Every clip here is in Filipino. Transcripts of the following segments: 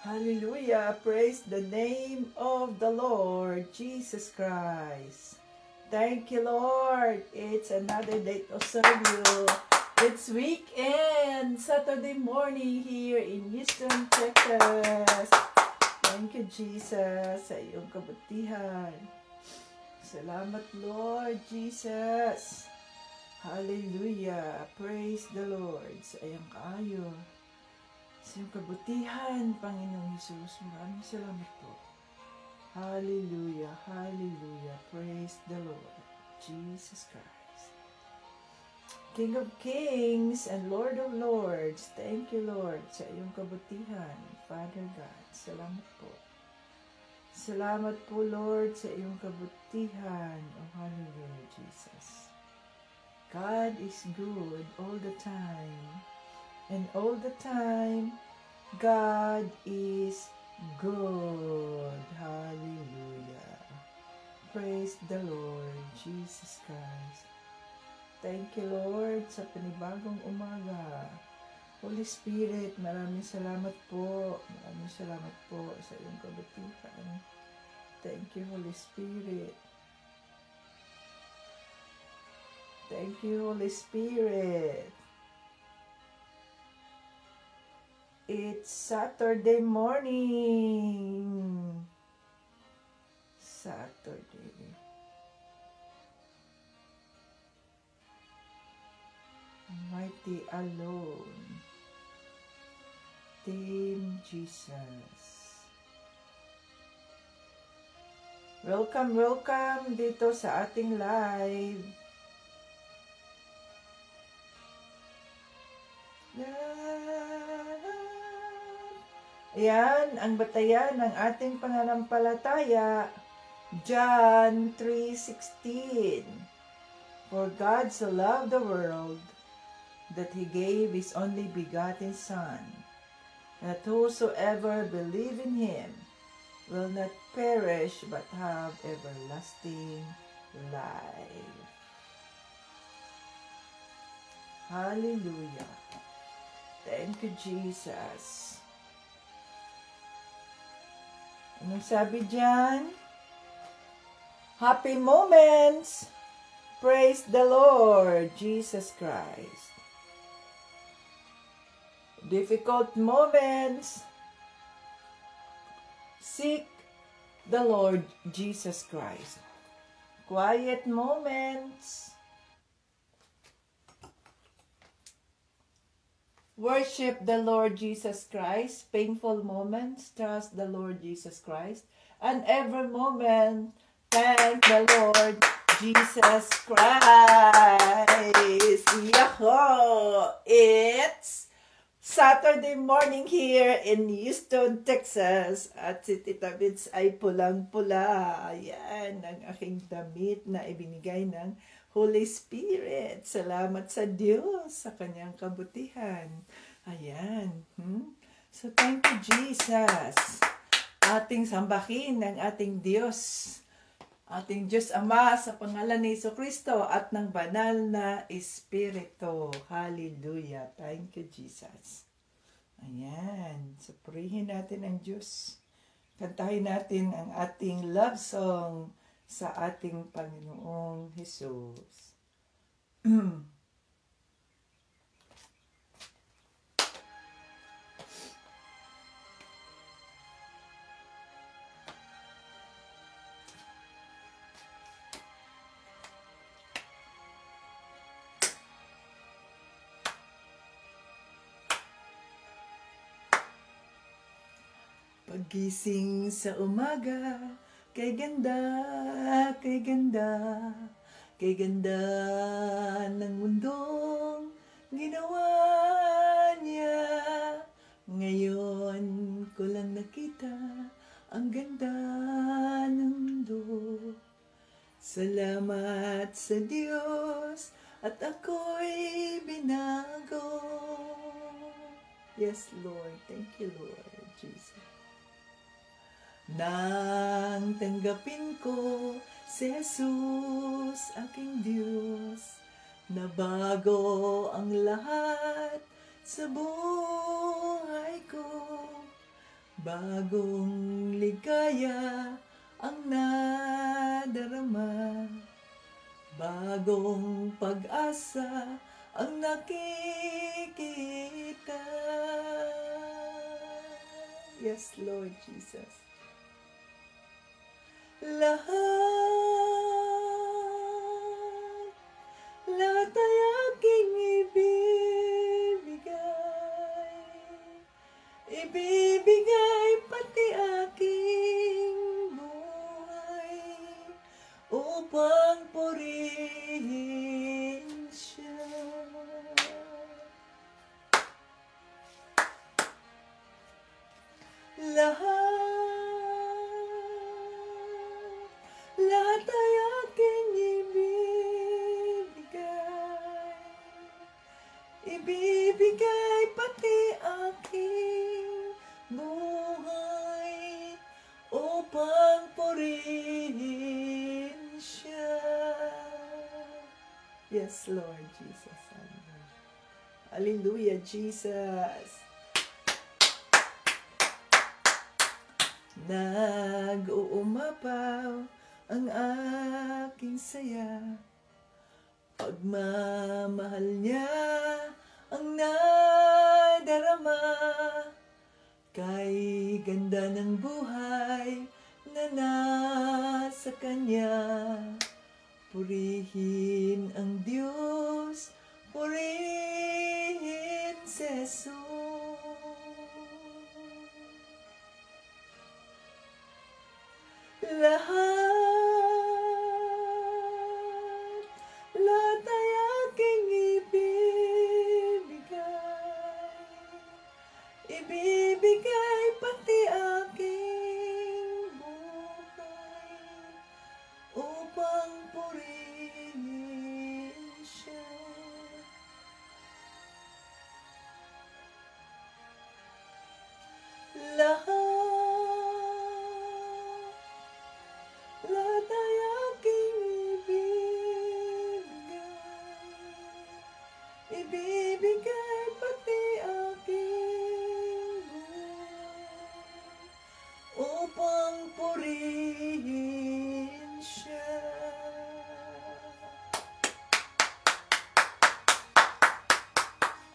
Hallelujah. Praise the name of the Lord Jesus Christ. Thank you, Lord. It's another day to serve you. It's weekend, Saturday morning here in Houston, Texas. Thank you, Jesus, sa iyong kabutihan. Salamat, Lord Jesus. Hallelujah. Praise the Lord sa iyong kaayo. Sa iyong kabutihan, Panginoong Jesus. Maraming salamat po. Hallelujah. Hallelujah. Praise the Lord Jesus Christ. King of Kings and Lord of Lords. Thank you, Lord, sa iyong kabutihan. Father God, salamat po. Salamat po, Lord, sa iyong kabutihan. Oh, hallelujah, Jesus. God is good all the time. And all the time, God is good. Hallelujah. Praise the Lord, Jesus Christ. Thank you, Lord, sa panibagong umaga. Holy Spirit, maraming salamat po. Maraming salamat po sa iyong kabutihan. Thank you, Holy Spirit. Thank you, Holy Spirit. It's Saturday morning. Saturday. Mighty alone. Team Jesus. Welcome, welcome dito sa ating live. Ayan, ang batayan ng ating pananampalataya, John 3:16. For God so loved the world that He gave His only begotten Son, that whosoever believe in Him will not perish but have everlasting life. Hallelujah. Thank you, Jesus. Anong sabi dyan? Happy moments! Praise the Lord, Jesus Christ. Difficult moments. Seek the Lord Jesus Christ. Quiet moments. Worship the Lord Jesus Christ. Painful moments, trust the Lord Jesus Christ. And every moment, thank the Lord Jesus Christ. Yahoo! It's Saturday morning here in Houston, Texas. At si Tita Vince ay pulang-pula. Ayan, ang aking damit na ibinigay ng Holy Spirit. Salamat sa Diyos sa kanyang kabutihan. Ayan. So, thank you, Jesus. Ating sambahin ng ating Diyos. Ating Diyos Ama sa pangalan ni Jesucristo at ng banal na Espiritu. Hallelujah. Thank you, Jesus. Ayan. So, purihin natin ang Diyos. Kantahin natin ang ating love song sa ating Panginoong Jesus. Pagising sa umaga, kay ganda, kay ganda, kay ganda ng mundong ginawa niya. Ngayon ko lang nakita ang ganda ng mundo. Salamat sa Diyos at ako'y binago. Yes, Lord. Thank you, Lord Jesus. Nang tanggapin ko si Jesus, aking Diyos, nabago ang lahat sa buhay ko. Bagong ligaya ang nadarama, bagong pag-asa ang nakikita. Yes, Lord Jesus. Lahat ay aking ibibigay pati aking buhay upang purihin siya. Lahat ay aking ibibigay pati aking buhay upang purihin siya. Yes, Lord Jesus. Hallelujah, Jesus. Nag-uumapaw ang aking saya, pagmamahal niya ang nadarama, kay ganda ng buhay na nasa kanya. Purihin ang Diyos, purihin si Jesus. Lahat ay aking ibibigay pati aking buhay upang purihin siya. Lahat ay aking ibibigay pati aking buhay upang purihin siya.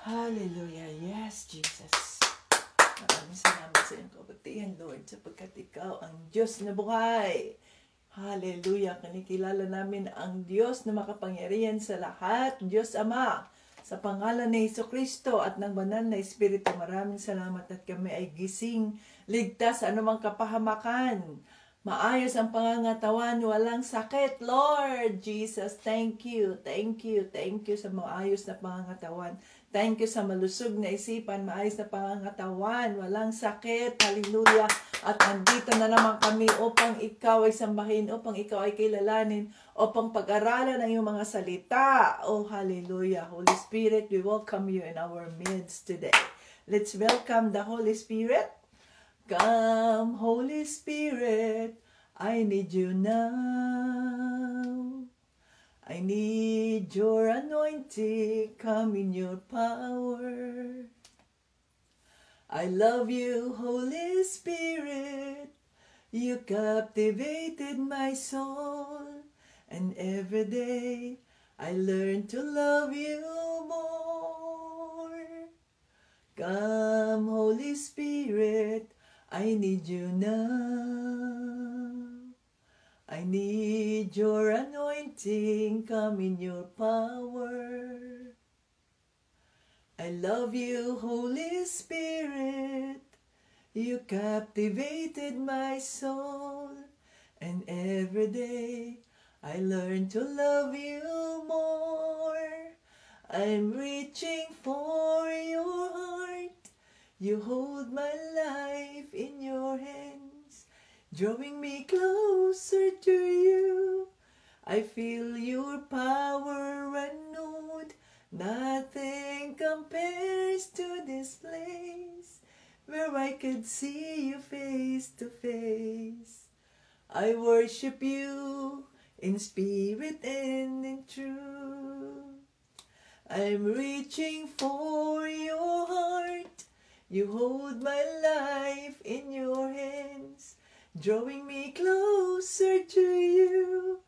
Hallelujah. Yes, Jesus. Maraming salamat sa iyong kabutihan, Lord, sapagkat ikaw ang Diyos na buhay. Hallelujah. Kinikilala namin ang Diyos na makapangyarihan sa lahat, Diyos Ama. Sa pangalan ni Jesucristo at ng banal na Espiritu, maraming salamat at kami ay gising, ligtas sa anumang kapahamakan. Maayos ang pangangatawan, walang sakit. Lord Jesus, thank you, thank you, thank you sa maayos na pangangatawan. Thank you sa malusog na isipan, maayos na pangangatawan, walang sakit. Hallelujah. At andito na naman kami upang ikaw ay sambahin, upang ikaw ay kilalanin, upang pag-aralan ang iyong mga salita. Oh, hallelujah. Holy Spirit, we welcome you in our midst today. Let's welcome the Holy Spirit. Come, Holy Spirit, I need you now. I need your anointing, come in your power. I love you, Holy Spirit. You captivated my soul. And every day I learn to love you more. Come, Holy Spirit, I need you now. I need your anointing, come in your power. I love you, Holy Spirit. You captivated my soul. And every day I learn to love you more. I'm reaching for your heart. You hold my life in your hands, drawing me closer to you. I feel your power renewed. Nothing compares to this place where I could see you face to face. I worship you in spirit and in truth. I'm reaching for your heart. You hold my life in your hands, drawing me closer to you.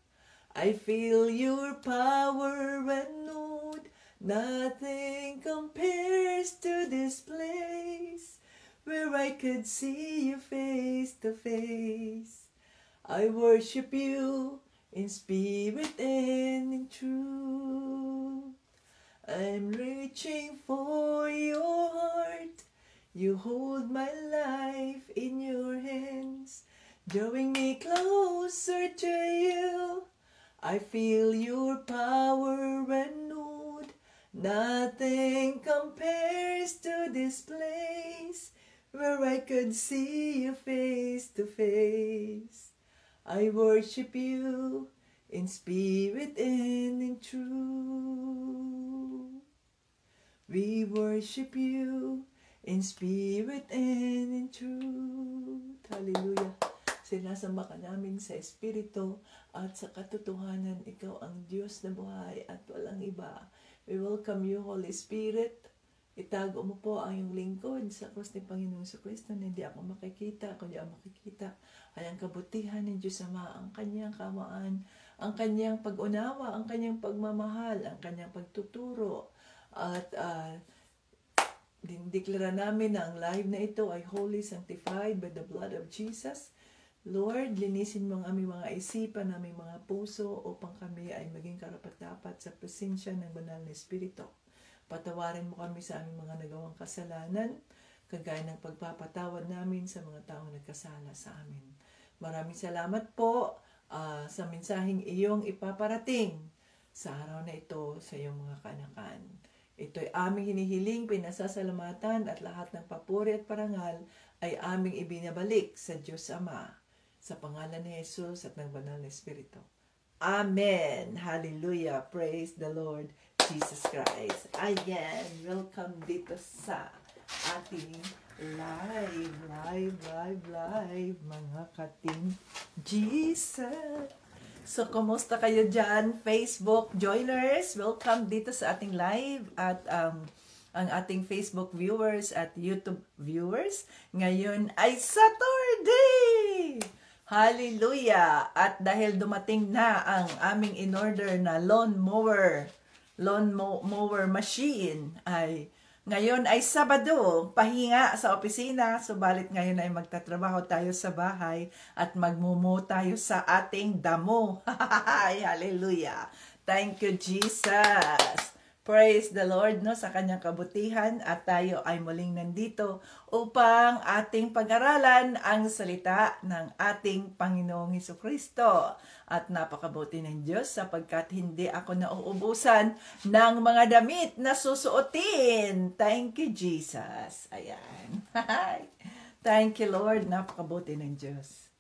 I feel your power renewed. Nothing compares to this place where I could see you face to face. I worship you in spirit and in truth. I'm reaching for your heart. You hold my life in your hands, drawing me closer to you. I feel your power renewed. Nothing compares to this place where I could see you face to face. I worship you in spirit and in truth. We worship you in spirit and in truth. Hallelujah. Sinasamba ka namin sa espiritu at sa katotohanan. Ikaw ang Diyos na buhay at walang iba. We welcome you, Holy Spirit. Itago mo po ang iyong lingkod sa krus ni Panginoong Jesucristo na hindi ako makikita, kundi ang makikita ay ang kabutihan ng Diyos Ama, ang kanyang kamaan, ang kanyang pag-unawa, ang kanyang pagmamahal, ang kanyang pagtuturo. At dindeklara namin na ang live na ito ay holy, sanctified by the blood of Jesus. Lord, linisin mo ang aming mga isipan, aming mga puso upang kami ay maging karapat-dapat sa presensya ng banal na Espiritu. Patawarin mo kami sa aming mga nagawang kasalanan, kagaya ng pagpapatawad namin sa mga taong nagkasala sa amin. Maraming salamat po sa mensaheng iyong ipaparating sa araw na ito sa iyong mga kanakan. Ito'y aming hinihiling, pinasasalamatan at lahat ng papuri at parangal ay aming ibinabalik sa Diyos Ama. Sa pangalan ni Jesus at ng banal na Espiritu. Amen. Hallelujah. Praise the Lord Jesus Christ. Ayan. Welcome dito sa ating live, mga kating Jesus. So, kumusta kayo dyan? Facebook joiners, welcome dito sa ating live at ang ating Facebook viewers at YouTube viewers. Ngayon ay Saturday! Hallelujah! At dahil dumating na ang aming in-order na lawn mower machine, ay ngayon ay Sabado, pahinga sa opisina, subalit ngayon ay magtatrabaho tayo sa bahay at magmumo tayo sa ating damo. Hallelujah! Thank you, Jesus! Praise the Lord, no, sa kanyang kabutihan, at tayo ay muling nandito upang ating pag-aralan ang salita ng ating Panginoong Jesucristo. At napakabuti ng Diyos sapagkat hindi ako nauubusan ng mga damit na susuotin. Thank you, Jesus. Ayan. Thank you, Lord. Napakabuti ng Diyos.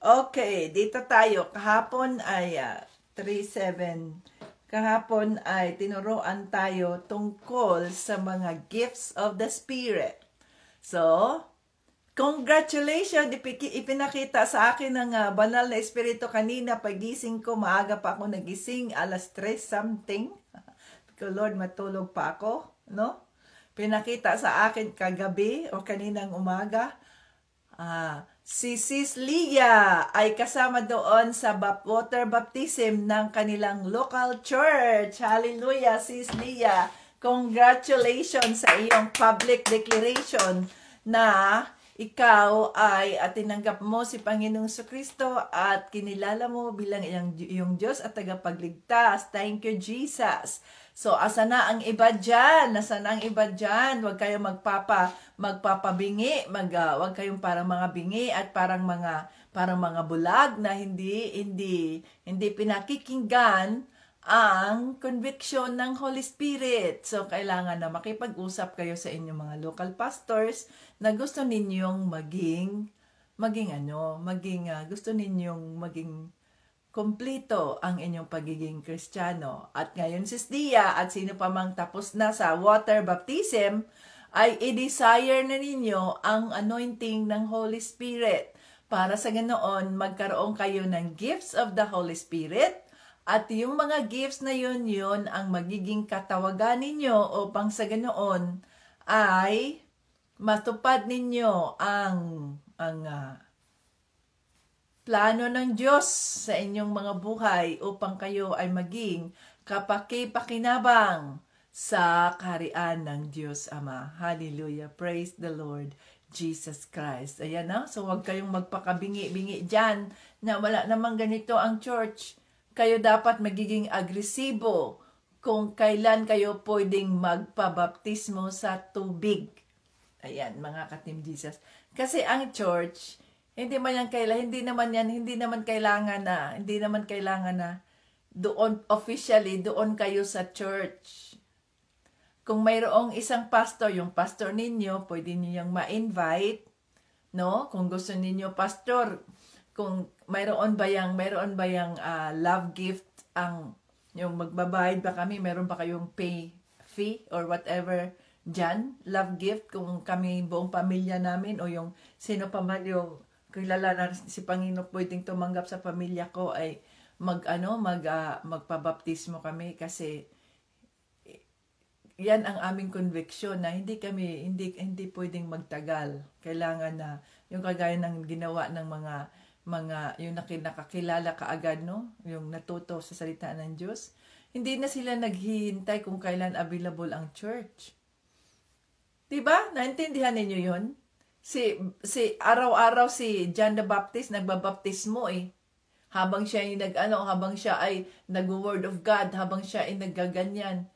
Okay, dito tayo. Kahapon ay 3:7. Kahapon ay tinuruan tayo tungkol sa mga gifts of the Spirit. So, congratulations! Ipinakita sa akin ng banal na Espiritu kanina. Pagising ko, maaga pa ako nagising, alas 3 something. Because Lord, matulog pa ako, no? Pinakita sa akin kagabi o kaninang umaga, si Sis Leah ay kasama doon sa water baptism ng kanilang local church. Hallelujah, Sis Leah. Congratulations sa iyong public declaration na ikaw ay tinanggap mo si Panginoong Jesucristo at kinilala mo bilang iyong Diyos at tagapagligtas. Thank you, Jesus. So, asa na ang iba dyan? Nasa na ang iba dyan? Huwag kayong magpapabingi. Huwag kayong parang mga bingi at parang mga bulag na hindi pinakikinggan ang conviction ng Holy Spirit. So, kailangan na makipag-usap kayo sa inyong mga local pastors na gusto ninyong gusto ninyong maging kumplito ang inyong pagiging Kristiyano. At ngayon, Sis Dia, at sino pa mang tapos na sa water baptism, ay i-desire na ninyo ang anointing ng Holy Spirit. Para sa ganoon, magkaroon kayo ng gifts of the Holy Spirit. At yung mga gifts na yun ang magiging katawagan ninyo upang sa ganoon ay matupad ninyo ang plano ng Diyos sa inyong mga buhay upang kayo ay maging kapaki-pakinabang sa kaharian ng Diyos Ama. Hallelujah. Praise the Lord Jesus Christ. Ayan na. So, huwag kayong magpakabingi-bingi dyan na wala namang ganito ang church. Kayo dapat magiging agresibo kung kailan kayo pwedeng magpabaptismo sa tubig. Ayan, mga ka-Team Jesus. Kasi ang church, hindi naman kailangan na doon officially doon kayo sa church. Kung mayroong isang pastor, yung pastor ninyo, pwede niyo ma-invite, no? Kung gusto ninyo pastor, kung mayroon ba yang love gift yung magbabayad ba kami, meron ba kayong pay fee or whatever dyan, love gift, kung kami buong pamilya namin o yung sino pa man yung kilala na si Panginoon pwedeng tumanggap sa pamilya ko ay magpabaptismo kami, kasi yan ang aming conviction na hindi pwedeng magtagal. Kailangan na yung kagaya ng ginawa ng mga yung nakakilala kaagad, no? Yung natuto sa salita ng Diyos. Hindi na sila naghihintay kung kailan available ang church. 'Di ba? Naintindihan niyo 'yon? Si araw-araw si John the Baptist nagbabaptismo eh. Habang siya ay nag-word of God, habang siya ay naggaganyan.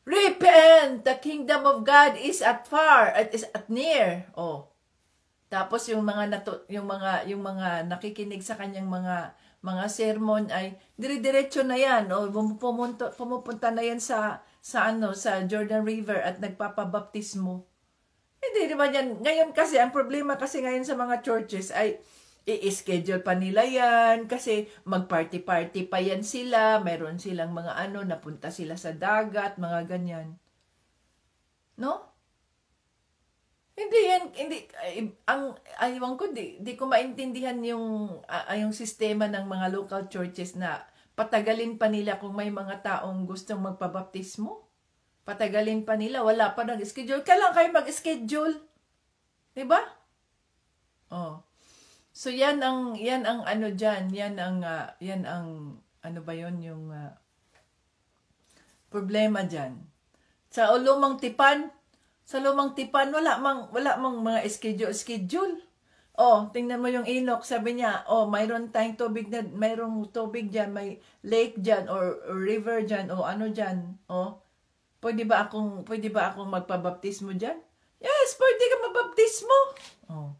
Repent! The kingdom of God is at near. Oh. Tapos yung mga nakikinig sa kanyang mga sermon ay dire-diretso na yan, o pumupunta na yan sa Jordan River at nagpapabaptismo. Hindi naman yan. Ngayon kasi, ang problema kasi ngayon sa mga churches ay i-schedule pa nila yan kasi mag-party-party pa yan sila. Meron silang mga napunta sila sa dagat, mga ganyan. No? Hindi ko maintindihan yung sistema ng mga local churches na patagalin pa nila kung may mga taong gustong magpabaptismo. Patagalin pa nila, wala pa nag-schedule. Kailan kayo mag-schedule? 'Di ba? Oh. So yan ang problema diyan. Sa lumang tipan, wala mang mga schedule. Oh, tingnan mo yung Enoch, sabi niya, mayroong tayong tubig mayroong tubig diyan, may lake diyan or river diyan o ano diyan. Oh. Pwede ba akong magpabaptismo diyan? Yes, pwede ka mabaptismo. Oh.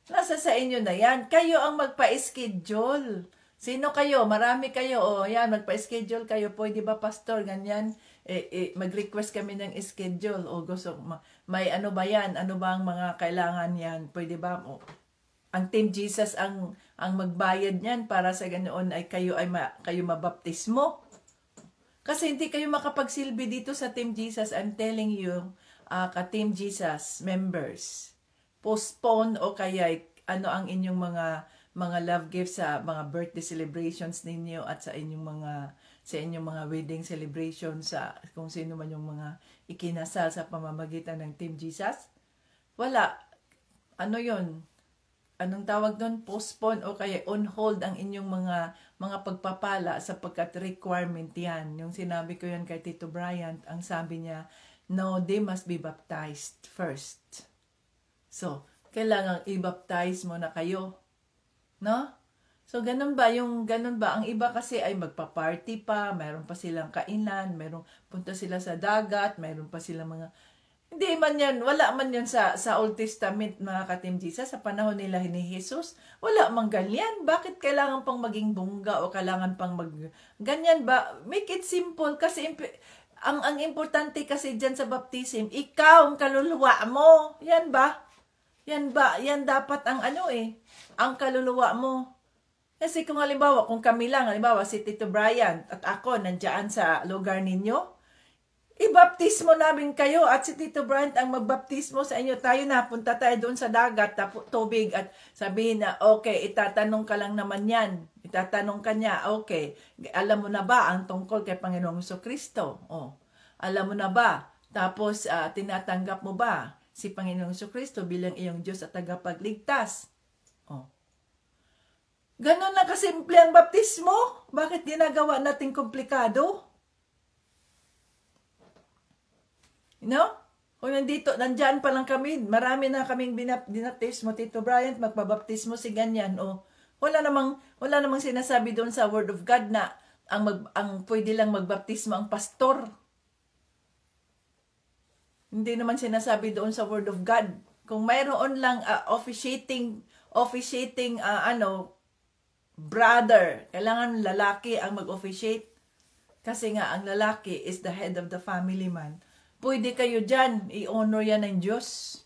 Nasa sa inyo na yan. Kayo ang magpa-schedule. Sino kayo? Marami kayo. Yan, magpa-schedule kayo. Pwede ba, pastor? Ganyan. Mag-request kami ng schedule. Gusto, may ano ba yan? Ano ba ang mga kailangan yan? Pwede ba? Ang Team Jesus ang magbayad niyan para sa ganoon ay kayo mabaptismo. Kasi hindi kayo makapagsilbi dito sa Team Jesus. I'm telling you, ka-Team Jesus members, postpone o kaya ang inyong mga love gifts sa mga birthday celebrations ninyo at sa inyong mga wedding celebrations, sa kung sino man yung mga ikinasal sa pamamagitan ng Team Jesus. Wala. Yun? Anong tawag doon? Postpone o kaya on hold ang inyong mga pagpapala sapagkat requirement yan. Yung sinabi ko yan kay Tito Bryant, ang sabi niya, no, they must be baptized first. So, kailangang i-baptize mo na kayo. No? So, ganun ba? Ang iba kasi ay magpa-party pa, mayroon pa silang kainan, mayroon punta sila sa dagat, mayroon pa silang mga... Hindi man yan, wala man yan sa Old Testament, mga ka-Team Jesus, sa panahon nila ni Jesus. Wala man ganyan. Bakit kailangan pang maging bongga o kailangan pang ganyan ba? Make it simple kasi ang importante kasi dyan sa baptism, ikaw ang kaluluwa mo. Yan ba? Yan dapat ang ang kaluluwa mo. Kasi kung kami lang, si Tito Bryant at ako nandiyan sa lugar ninyo, ibaptismo namin kayo at si Tito Bryant ang magbaptismo sa inyo. Punta tayo doon sa dagat, tubig at sabihin na, okay, itatanong ka lang naman yan. Itatanong ka niya, okay, alam mo na ba ang tungkol kay Panginoong Jesucristo? Alam mo na ba? Tapos, tinatanggap mo ba si Panginoong Jesucristo bilang iyong Diyos at tagapagligtas? Oh. Ganon na kasimple ang baptismo. Bakit ginagawa natin komplikado? You know? Kung nandyan pa lang kami, marami na kaming binaptismo, Tito Bryant, magpabaptismo si ganyan. O, wala namang sinasabi doon sa Word of God na ang pwede lang magbaptismo ang pastor. Hindi naman sinasabi doon sa Word of God. Kung mayroon lang officiating brother, kailangan lalaki ang mag-officiate. Kasi nga, ang lalaki is the head of the family man. Pwede kayo dyan, i-honor yan ng Diyos.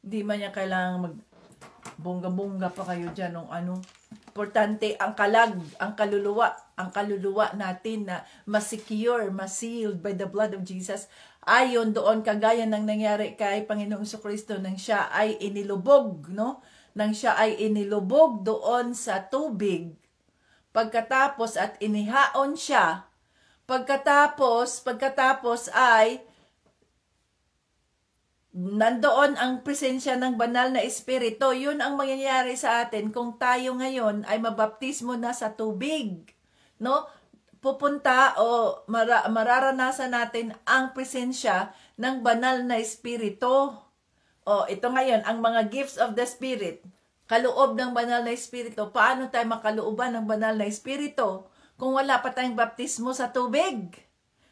Hindi man niya kailangan bongga-bongga pa kayo dyan ng ano. Importante, ang kaluluwa natin na masecure, masealed by the blood of Jesus. Ayon doon, kagaya ng nangyari kay Panginoong Jesucristo nang siya ay inilubog, no? Nang siya ay inilubog doon sa tubig. Pagkatapos at inihaon siya, pagkatapos ay nandoon ang presensya ng banal na espiritu. Yun ang mangyayari sa atin kung tayo ngayon ay mabaptismo na sa tubig. No? Pupunta o mararanasan natin ang presensya ng banal na espiritu. O ito ngayon, ang mga gifts of the Spirit, kaloob ng banal na espiritu. Paano tayo makalooban ng banal na espiritu kung wala pa tayong baptismo sa tubig?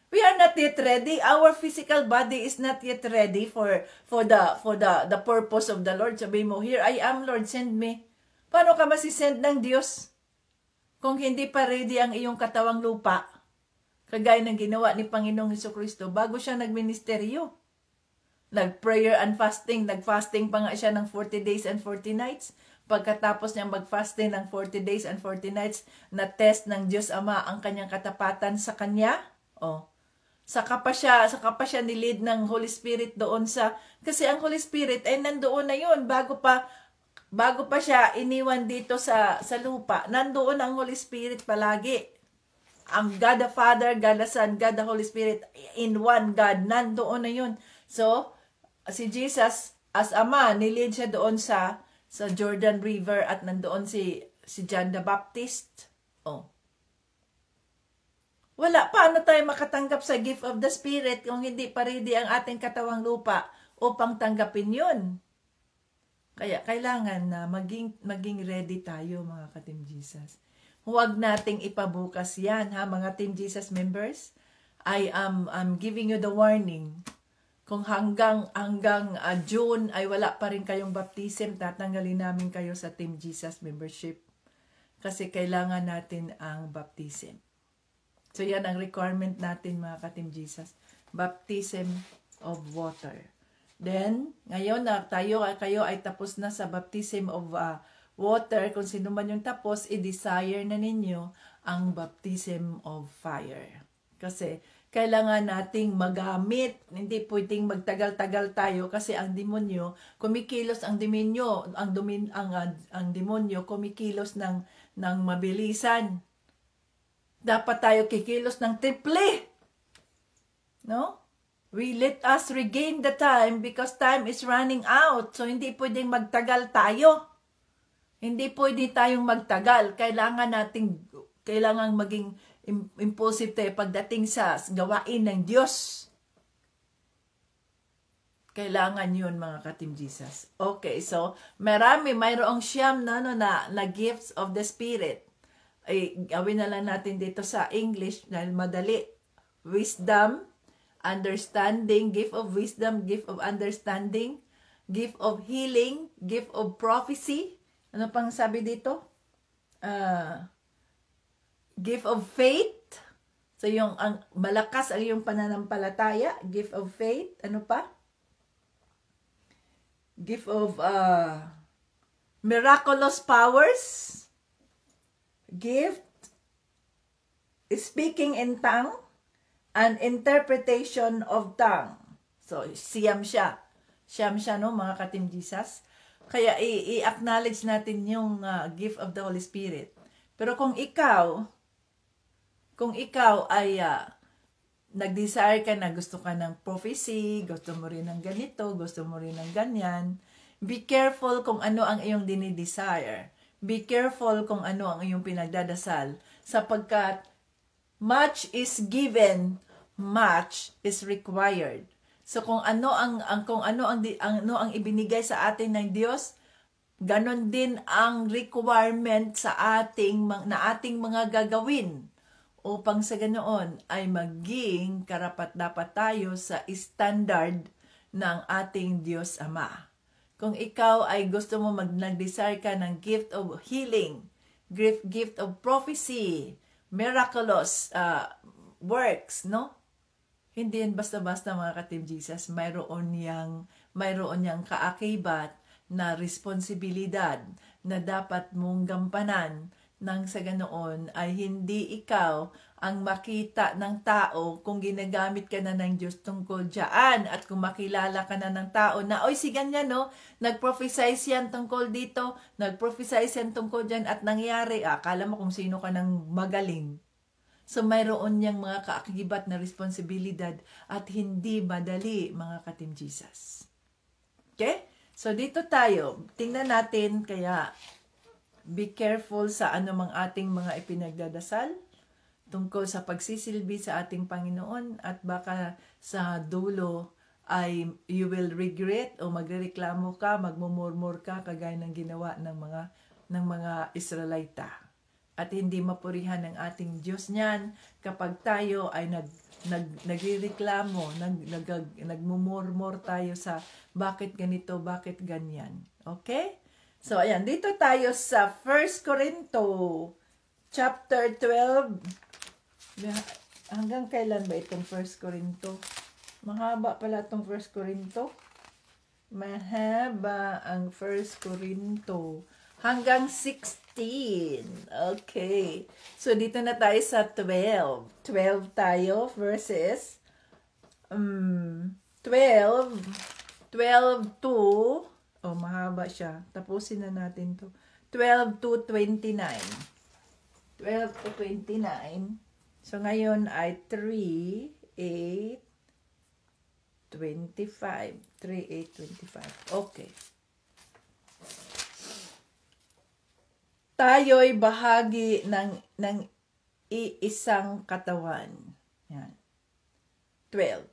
We are not yet ready. Our physical body is not yet ready for the purpose of the Lord. Sabi mo, here I am, Lord, send me. Paano ka masisend ng Diyos kung hindi pa ready ang iyong katawang lupa? Kagaya ng ginawa ni Panginoong Jesucristo bago siya nagministeryo. Nag-prayer and fasting. Nag-fasting pa nga siya ng 40 days and 40 nights. Pagkatapos niya mag-fasting ng 40 days and 40 nights, na-test ng Diyos Ama ang kanyang katapatan sa kanya. Oh. Saka pa siya nilid ng Holy Spirit doon kasi ang Holy Spirit ay nandoon na yun bago pa siya iniwan dito sa lupa. Nandoon ang Holy Spirit palagi. Ang God the Father, God the Son, God the Holy Spirit in one God, nandoon na yun. So, si Jesus as Ama, nilid siya doon sa Jordan River at nandoon si John the Baptist. Oh. Wala, paano tayo makatanggap sa gift of the Spirit kung hindi pa ready ang ating katawang lupa upang tanggapin yun? Kaya kailangan na maging ready tayo, mga ka-Team Jesus. Huwag nating ipabukas yan, ha, mga Team Jesus members. I'm giving you the warning. Kung hanggang June ay wala pa rin kayong baptism, tatanggalin namin kayo sa Team Jesus membership. Kasi kailangan natin ang baptism. So, yan ang requirement natin, mga ka-Team Jesus. Baptism of water. Then, ngayon na kayo ay tapos na sa baptism of water. Kung sino man yung tapos, i-desire na ninyo ang baptism of fire. Kasi, kailangan nating magamit. Hindi pwedeng magtagal-tagal tayo kasi ang demonyo, kumikilos ang demonyo, ang demonyo kumikilos ng mabilisan. Dapat tayo kikilos ng triple. No? Let us regain the time because time is running out. So, hindi pwedeng magtagal tayo. Hindi pwede tayong magtagal. Kailangan maging impulsive tayo pagdating sa gawain ng Diyos. Kailangan yun, mga ka-Team Jesus. Okay, so, mayroong siyam na gifts of the Spirit. Gawin na lang natin dito sa English dahil madali. Wisdom, understanding, gift of wisdom, gift of understanding, gift of healing, gift of prophecy. Ano pang sabi dito? Gift of faith. So ang malakas ang iyong pananampalataya, gift of faith. Ano pa? Gift of miraculous powers. Gift, speaking in tongue, and interpretation of tongue. So, siyam siya. Siyam siya, no, mga ka-Team Jesus. Kaya, i-acknowledge natin yung gift of the Holy Spirit. Pero kung ikaw ay nag-desire ka na gusto ka ng prophecy, gusto mo rin ng ganito, gusto mo rin ng ganyan, be careful kung ano ang iyong dinidesire. Be careful kung ano ang iyong pinagdadasal, sapagkat much is given, much is required. So kung ano ang ibinigay sa atin ng Diyos, ganon din ang requirement sa ating mga gagawin, upang sa ganoon ay maging karapat-dapat tayo sa standard ng ating Diyos Ama. Kung ikaw ay gusto mo nag-desire ka ng gift of healing, gift of prophecy, miraculous works, no? Hindi yan basta-basta, mga ka-Team Jesus. Mayroon niyang kaakibat na responsibilidad na dapat mong gampanan, nang sa ganoon ay hindi ikaw ang makita ng tao kung ginagamit ka na ng Diyos tungkol dyan, at kung makilala ka na ng tao na, oy, si ganyan, no? Nag-prophesize yan tungkol dito, nag-prophesize yan tungkol dyan, at nangyari, akala mo kung sino ka ng magaling. So, mayroon niyang mga kaakibat na responsibilidad, at hindi madali, mga ka-Team Jesus. Okay? So, dito tayo, tingnan natin, kaya be careful sa anumang ating mga ipinagdadasal tungkol sa pagsisilbi sa ating Panginoon, at baka sa dulo ay you will regret o magrereklamo ka, magmumurmur ka kagaya ng ginawa ng mga Israelita. At hindi mapurihan ng ating Diyos niyan kapag tayo ay nagrereklamo, nagmumurmur tayo sa bakit ganito, bakit ganyan. Okay? So, ayan, dito tayo sa 1 Corinto, chapter 12. Hanggang kailan ba itong 1 Corinto? Mahaba pala itong 1 Corinto. Mahaba ang 1 Corinto. Hanggang 16. Okay. So, dito na tayo sa 12. 12 tayo verses 12 to... Oh, mahaba siya. Tapusin na natin to. 12 to 29. 12 to 29. So, ngayon ay 3, 8, 25. 3, 8, 25. Okay. Tayo'y bahagi ng iisang katawan. Yan. 12.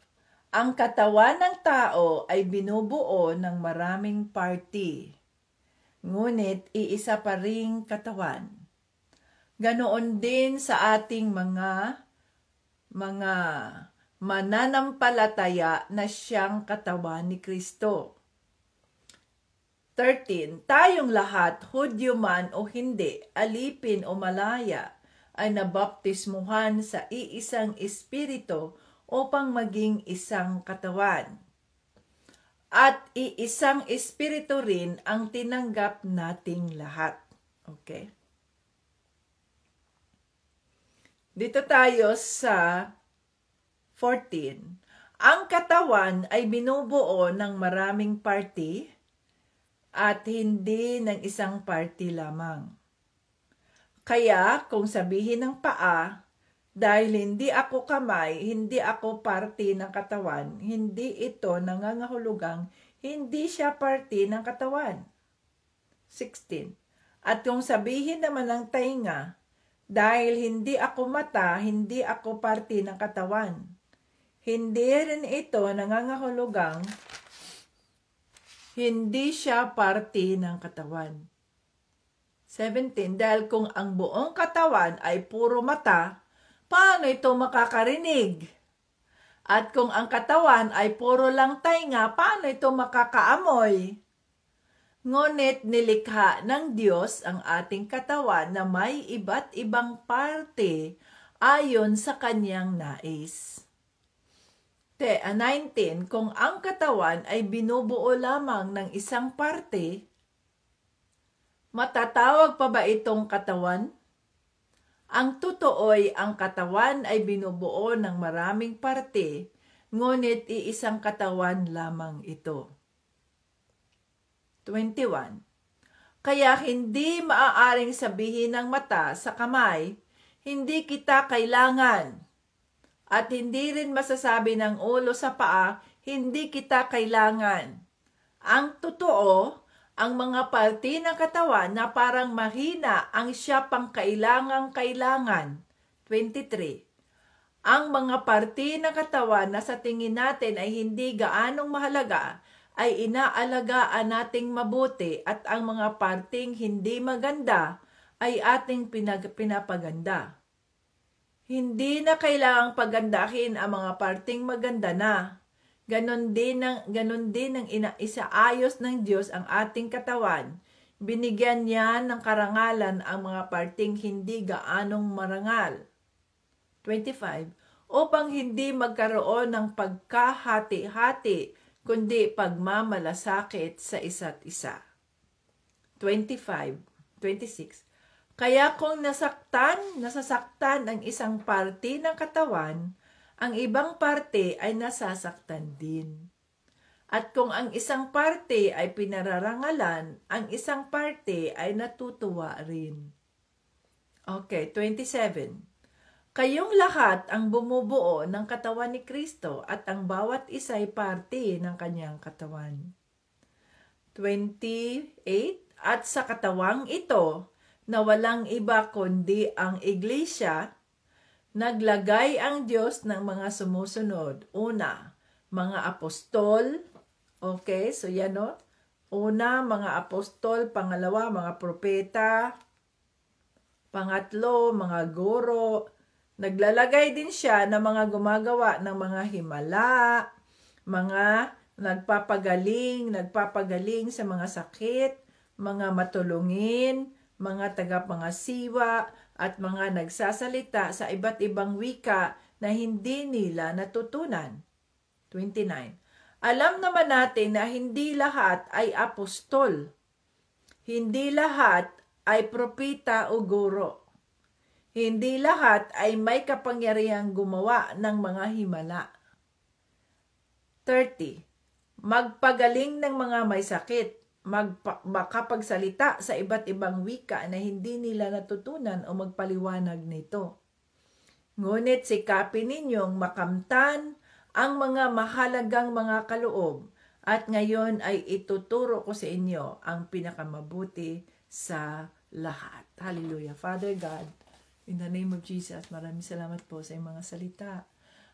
Ang katawan ng tao ay binubuo ng maraming party, ngunit iisa pa ring katawan. Ganoon din sa ating mga mananampalataya na siyang katawan ni Kristo. 13. Tayong lahat, Hudyo man o hindi, alipin o malaya, ay nabaptismuhan sa iisang espiritu upang maging isang katawan. At iisang espiritu rin ang tinanggap nating lahat. Okay? Dito tayo sa 14. Ang katawan ay binubuo ng maraming party at hindi ng isang party lamang. Kaya kung sabihin ng paa, dahil hindi ako kamay, hindi ako parte ng katawan, hindi ito nangangahulugang hindi siya parte ng katawan. 16. At kung sabihin naman ng tainga, dahil hindi ako mata, hindi ako parte ng katawan, hindi rin ito nangangahulugang hindi siya parte ng katawan. 17. Dahil kung ang buong katawan ay puro mata, paano ito makakarinig? At kung ang katawan ay puro lang tainga, paano ito makakaamoy? Ngunit nilikha ng Diyos ang ating katawan na may iba't ibang parte ayon sa kanyang nais. 19. Kung ang katawan ay binubuo lamang ng isang parte, matatawag pa ba itong katawan? Ang totoo'y ang katawan ay binubuo ng maraming parte, ngunit iisang katawan lamang ito. 21. Kaya hindi maaaring sabihin ng mata sa kamay, hindi kita kailangan. At hindi rin masasabi ng ulo sa paa, hindi kita kailangan. Ang totoo, ang mga parte ng katawan na parang mahina ang siya pang kailangang-kailangan. 23. Ang mga parte ng katawan na sa tingin natin ay hindi gaanong mahalaga ay inaalagaan nating mabuti at ang mga parteng hindi maganda ay ating pinapaganda. Hindi na kailangang pagandahin ang mga parteng maganda na. Ganon din ang isaayos ng Diyos ang ating katawan. Binigyan niya ng karangalan ang mga parteng hindi gaanong marangal. 25. Upang hindi magkaroon ng pagkahati-hati, kundi pagmamalasakit sa isa't isa. 26. Kaya kung nasasaktan ang isang parte ng katawan, ang ibang parte ay nasasaktan din. At kung ang isang parte ay pinararangalan, ang isang parte ay natutuwa rin. Okay, 27. Kayong lahat ang bumubuo ng katawan ni Kristo at ang bawat isa ay parte ng kanyang katawan. 28. At sa katawang ito, na walang iba kundi ang iglesia, naglagay ang Diyos ng mga sumusunod. Una, mga apostol. Okay, so yan o. Una, mga apostol. Pangalawa, mga propeta. Pangatlo, mga guro. Naglalagay din siya ng mga gumagawa ng mga himala, mga nagpapagaling sa mga sakit, mga matulungin, mga tagapangasiwa, at mga nagsasalita sa iba't ibang wika na hindi nila natutunan. 29. Alam naman natin na hindi lahat ay apostol. Hindi lahat ay propeta o guro. Hindi lahat ay may kapangyarihang gumawa ng mga himala. 30. Magpagaling ng mga may sakit. Makapagsalita sa iba't ibang wika na hindi nila natutunan o magpaliwanag nito. Ngunit sikapin ninyong makamtan ang mga mahalagang mga kaloob at ngayon ay ituturo ko sa inyo ang pinakamabuti sa lahat. Hallelujah. Father God, in the name of Jesus, maraming salamat po sa iyong mga salita.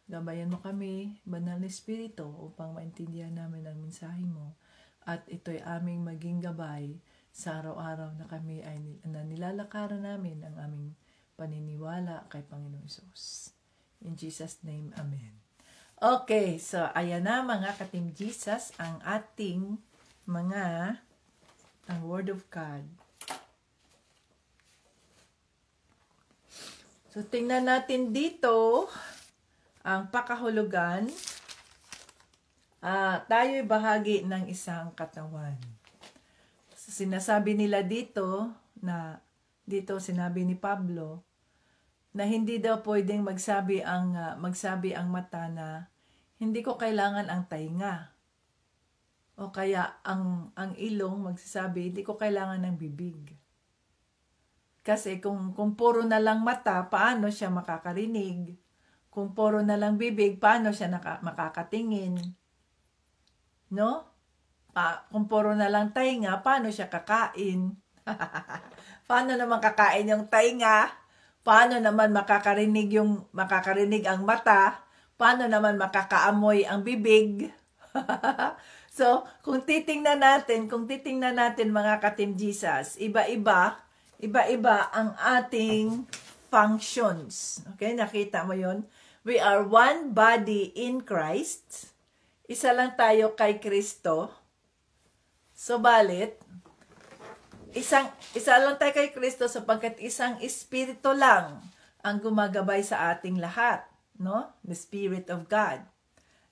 Gabayan mo kami, Banal na Espiritu, upang maintindihan namin ang mensahe mo. At ito'y aming maging gabay sa araw-araw na kami ay nilalakaran namin ang aming paniniwala kay Panginoon Hesus. In Jesus' name, Amen. Okay, so ayan na mga ka-Team Jesus ang ating ang Word of God. So tingnan natin dito ang pakahulugan. Tayo'y bahagi ng isang katawan. Sinasabi nila dito sinabi ni Pablo na hindi daw pwedeng magsabi ang mata na hindi ko kailangan ang tainga. O kaya ang ilong magsasabi hindi ko kailangan ng bibig. Kasi kung puro na lang mata, paano siya makakarinig? Kung puro na lang bibig, paano siya makakatingin? No? Kung puro na lang tainga, paano siya kakain? Paano naman kakain yung tainga? Paano naman makakarinig ang mata? Paano naman makakaamoy ang bibig? So, kung titingnan natin mga ka-Team Jesus, iba-iba ang ating functions. Okay, nakita mo yon? We are one body in Christ. Isa lang tayo kay Kristo. Subalit, isa lang tayo kay Kristo sapagkat isang espiritu lang ang gumagabay sa ating lahat, no? The Spirit of God.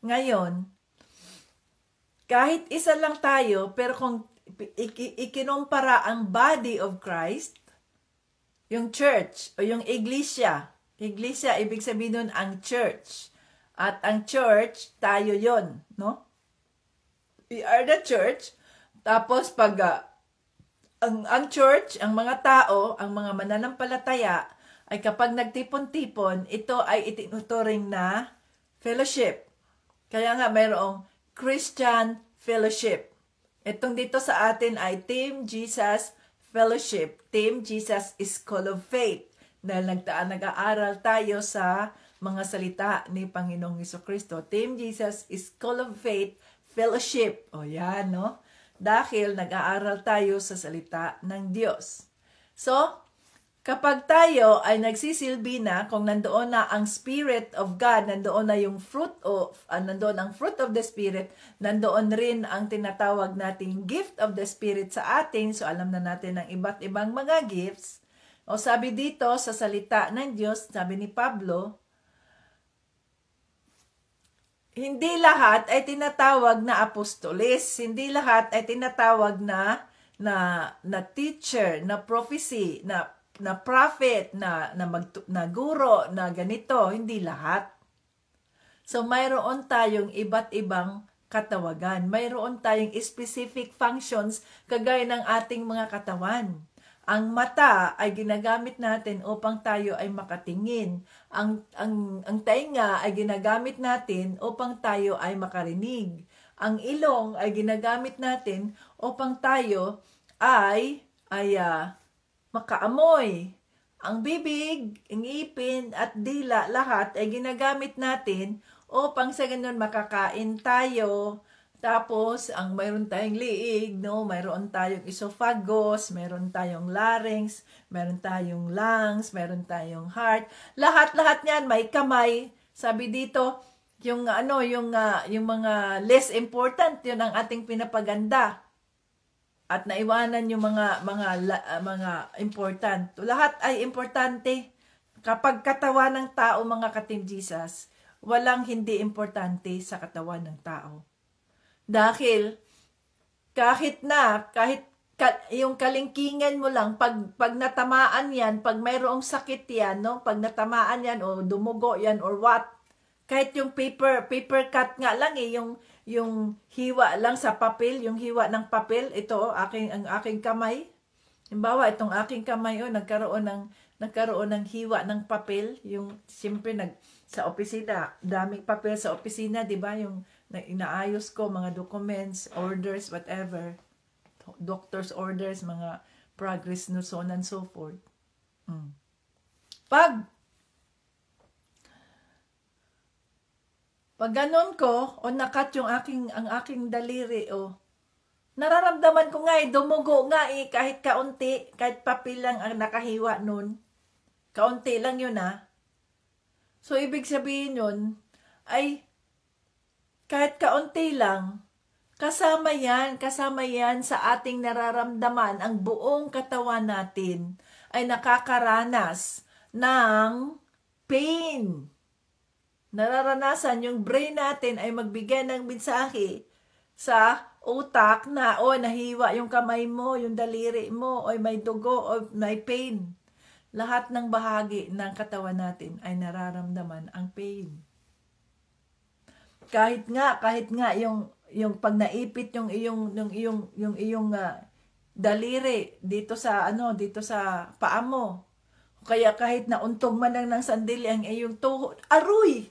Ngayon, kahit isa lang tayo, pero kung ikinumpara ang body of Christ, yung church o yung iglesia, ibig sabihin nun ang church. At ang church, tayo yon, no? We are the church. Tapos pag ang church, ang mga tao, ang mga mananampalataya, ay kapag nagtipon-tipon, ito ay itinuturing na fellowship. Kaya nga mayroong Christian fellowship. Itong dito sa atin ay Team Jesus Fellowship. Team Jesus School of Faith. Dahil nag-aaral tayo sa mga salita ni Panginoong Jesucristo. Team Jesus School of Faith Fellowship. O yan, no? Dahil nag-aaral tayo sa salita ng Diyos. So, kapag tayo ay nagsisilbi na, kung nandoon na ang Spirit of God, nandoon na yung nandoon ang fruit of the Spirit, nandoon rin ang tinatawag nating gift of the Spirit sa atin. So, alam na natin ang iba't ibang mga gifts. O sabi dito sa salita ng Diyos, sabi ni Pablo, hindi lahat ay tinatawag na apostolis, hindi lahat ay tinatawag na teacher, na prophecy, na prophet, na guro, na ganito, hindi lahat. So mayroon tayong iba't ibang katawagan. Mayroon tayong specific functions kagaya ng ating mga katawan. Ang mata ay ginagamit natin upang tayo ay makatingin. Ang tainga ay ginagamit natin upang tayo ay makarinig. Ang ilong ay ginagamit natin upang tayo ay makaamoy. Ang bibig, ang ngipin at dila, lahat ay ginagamit natin upang sa ganun makakain tayo. Tapos, mayroon tayong liig, no? Mayroon tayong esophagus, mayroon tayong larynx, mayroon tayong lungs, mayroon tayong heart. Lahat-lahat niyan may kamay. Sabi dito, yung mga less important, yun ang ating pinapaganda. At naiwanan yung mga important. Lahat ay importante. Kapag katawan ng tao, mga ka-Team Jesus, walang hindi importante sa katawan ng tao. Dahil yung kalingkingan mo lang, pag natamaan yan, pag mayroong sakit yan, no? Pag natamaan yan o dumugo yan or what, kahit yung paper cut nga lang yung hiwa lang sa papel, yung hiwa ng papel, ito ang aking kamay. Halimbawa, itong aking kamay nagkaroon ng hiwa ng papel, yung siyempre sa opisina, daming papel sa opisina, 'di ba? Yung inaayos ko mga documents, orders, whatever. Doctor's orders, mga progress no, so on and so forth. Pag ganun ko, nakat ang aking daliri, nararamdaman ko nga dumugo nga kahit kaunti, kahit papel lang ang nakahiwa nun. Kaunti lang yun So, ibig sabihin yun, ay kahit kaunti lang, kasama yan sa ating nararamdaman, ang buong katawan natin ay nakakaranas ng pain. Nararanasan, yung brain natin ay magbigay ng mensahe sa utak na, nahiwa yung kamay mo, yung daliri mo, may dugo, o may pain. Lahat ng bahagi ng katawan natin ay nararamdaman ang pain. Kahit nga yung pag naipit yung iyong daliri dito sa paa mo. Kaya kahit nauntog man lang ng sandali ang iyong tuhod, aroy!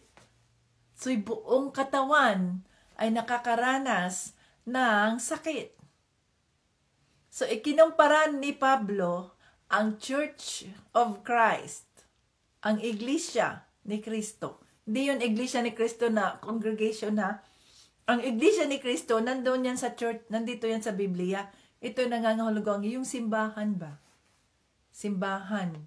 So buong katawan ay nakakaranas ng sakit. So ikinumpara ni Pablo ang Church of Christ, ang Iglesia ni Kristo. Hindi yun Iglesia ni Kristo na congregation Ang Iglesia ni Kristo, nandun yan sa church, nandito yan sa Biblia. Ito nangangahulugang yung simbahan ba? Simbahan.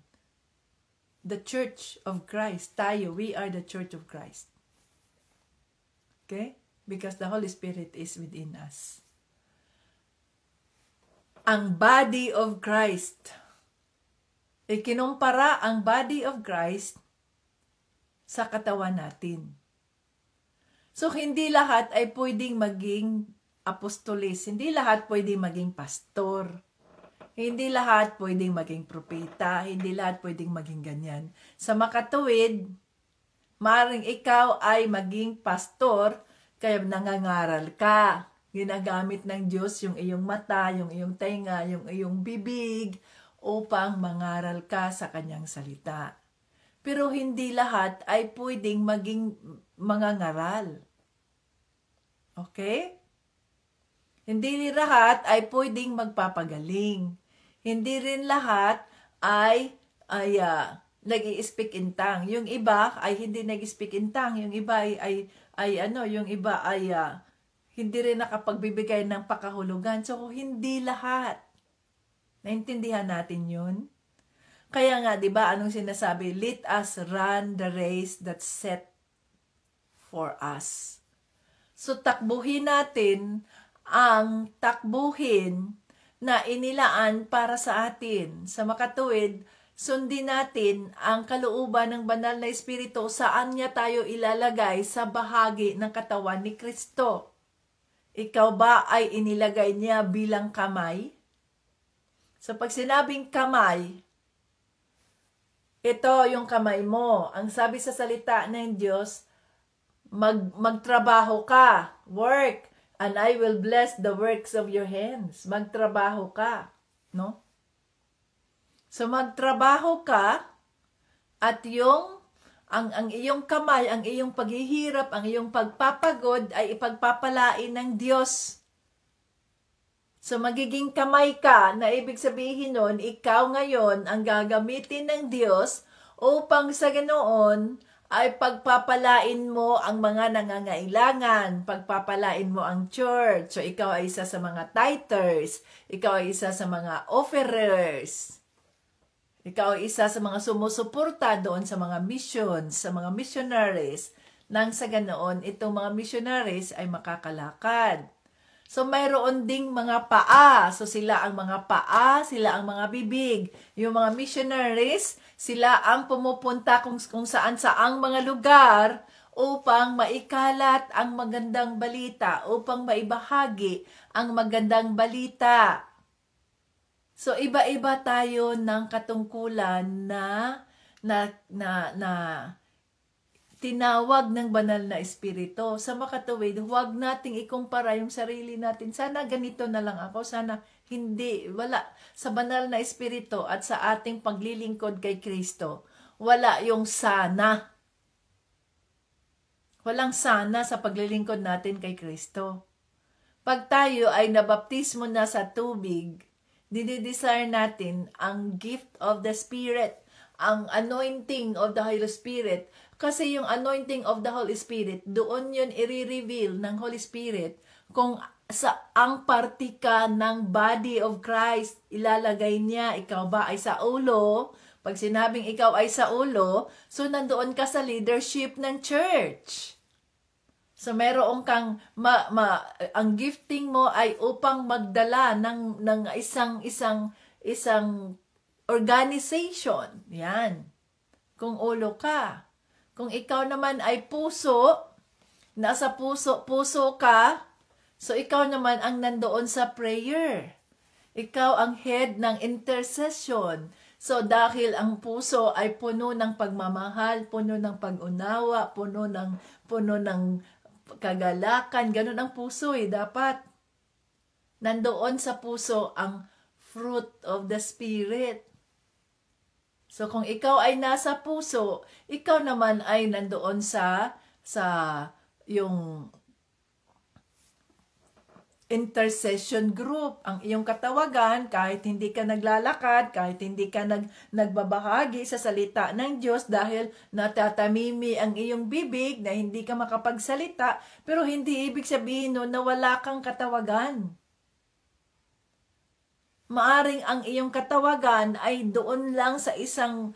The Church of Christ. Tayo, we are the Church of Christ. Okay? Because the Holy Spirit is within us. Ang body of Christ. Ikinumpara ang body of Christ sa katawan natin. So, hindi lahat ay pwedeng maging apostolis. Hindi lahat pwedeng maging pastor. Hindi lahat pwedeng maging propeta. Hindi lahat pwedeng maging ganyan. Sa makatuwid, maaaring ikaw ay maging pastor, kaya nangangaral ka. Ginagamit ng Diyos yung iyong mata, yung iyong tainga, yung iyong bibig, upang mangaral ka sa kanyang salita. Pero hindi lahat ay pwedeng maging mangangaral. Okay? Hindi lahat ay pwedeng magpapagaling. Hindi rin lahat ay nag-i-speak in tongue. Yung iba ay hindi nag-i-speak in tongue. Yung iba yung iba ay hindi rin nakapagbibigay ng pakahulugan. So, hindi lahat. Naintindihan natin yun? Kaya nga, di ba, anong sinasabi? Let us run the race that's set for us. So, takbuhin natin ang takbuhin na inilaan para sa atin. Sa makatuwid, sundin natin ang kalooban ng banal na Espiritu saan niya tayo ilalagay sa bahagi ng katawan ni Kristo. Ikaw ba ay inilagay niya bilang kamay? So pag sinabing kamay, ito yung kamay mo. Ang sabi sa salita ng Diyos, magtrabaho ka, work, and I will bless the works of your hands. Magtrabaho ka, no? So magtrabaho ka at ang iyong kamay, ang iyong paghihirap, ang iyong pagpapagod ay ipagpapalain ng Diyos. So magiging kamay ka, na ibig sabihin nun, ikaw ngayon ang gagamitin ng Diyos upang sa ganoon ay pagpapalain mo ang mga nangangailangan, pagpapalain mo ang church. So ikaw ay isa sa mga tithers, ikaw ay isa sa mga offerers, ikaw ay isa sa mga sumusuporta doon sa mga missions, sa mga missionaries, nang sa ganoon itong mga missionaries ay makakalakad. So, mayroon ding mga paa. So, sila ang mga paa, sila ang mga bibig. Yung mga missionaries, sila ang pumupunta kung saan-saang mga lugar upang maikalat ang magandang balita, upang maibahagi ang magandang balita. So, iba-iba tayo ng katungkulan na tinawag ng banal na Espiritu. Sa makatuwid, huwag nating ikumpara yung sarili natin. Sana ganito na lang ako. Sana hindi. Wala. Sa banal na Espiritu at sa ating paglilingkod kay Kristo, wala yung sana. Walang sana sa paglilingkod natin kay Kristo. Pag tayo ay nabaptismo na sa tubig, dinidesire natin ang gift of the Spirit, ang anointing of the Holy Spirit. Kasi yung anointing of the Holy Spirit, doon yun i-reveal ng Holy Spirit kung saang parte ka ng body of Christ. Ilalagay niya, ikaw ba ay sa ulo? Pag sinabing ikaw ay sa ulo, so nandoon ka sa leadership ng church. So meron kang, ang gifting mo ay upang magdala ng isang organization. Yan. Kung ulo ka. Kung ikaw naman ay puso, nasa puso ka, so ikaw naman ang nandoon sa prayer. Ikaw ang head ng intercession. So dahil ang puso ay puno ng pagmamahal, puno ng pag-unawa, puno ng kagalakan, ganun ang puso dapat. Nandoon sa puso ang fruit of the Spirit. So kung ikaw ay nasa puso, ikaw naman ay nandoon sa yung intercession group. Ang iyong katawagan, kahit hindi ka naglalakad, kahit hindi ka nagbabahagi sa salita ng Diyos dahil natatamimi ang iyong bibig na hindi ka makapagsalita, pero hindi ibig sabihin nun na wala kang katawagan. Maaring ang iyong katawagan ay doon lang sa isang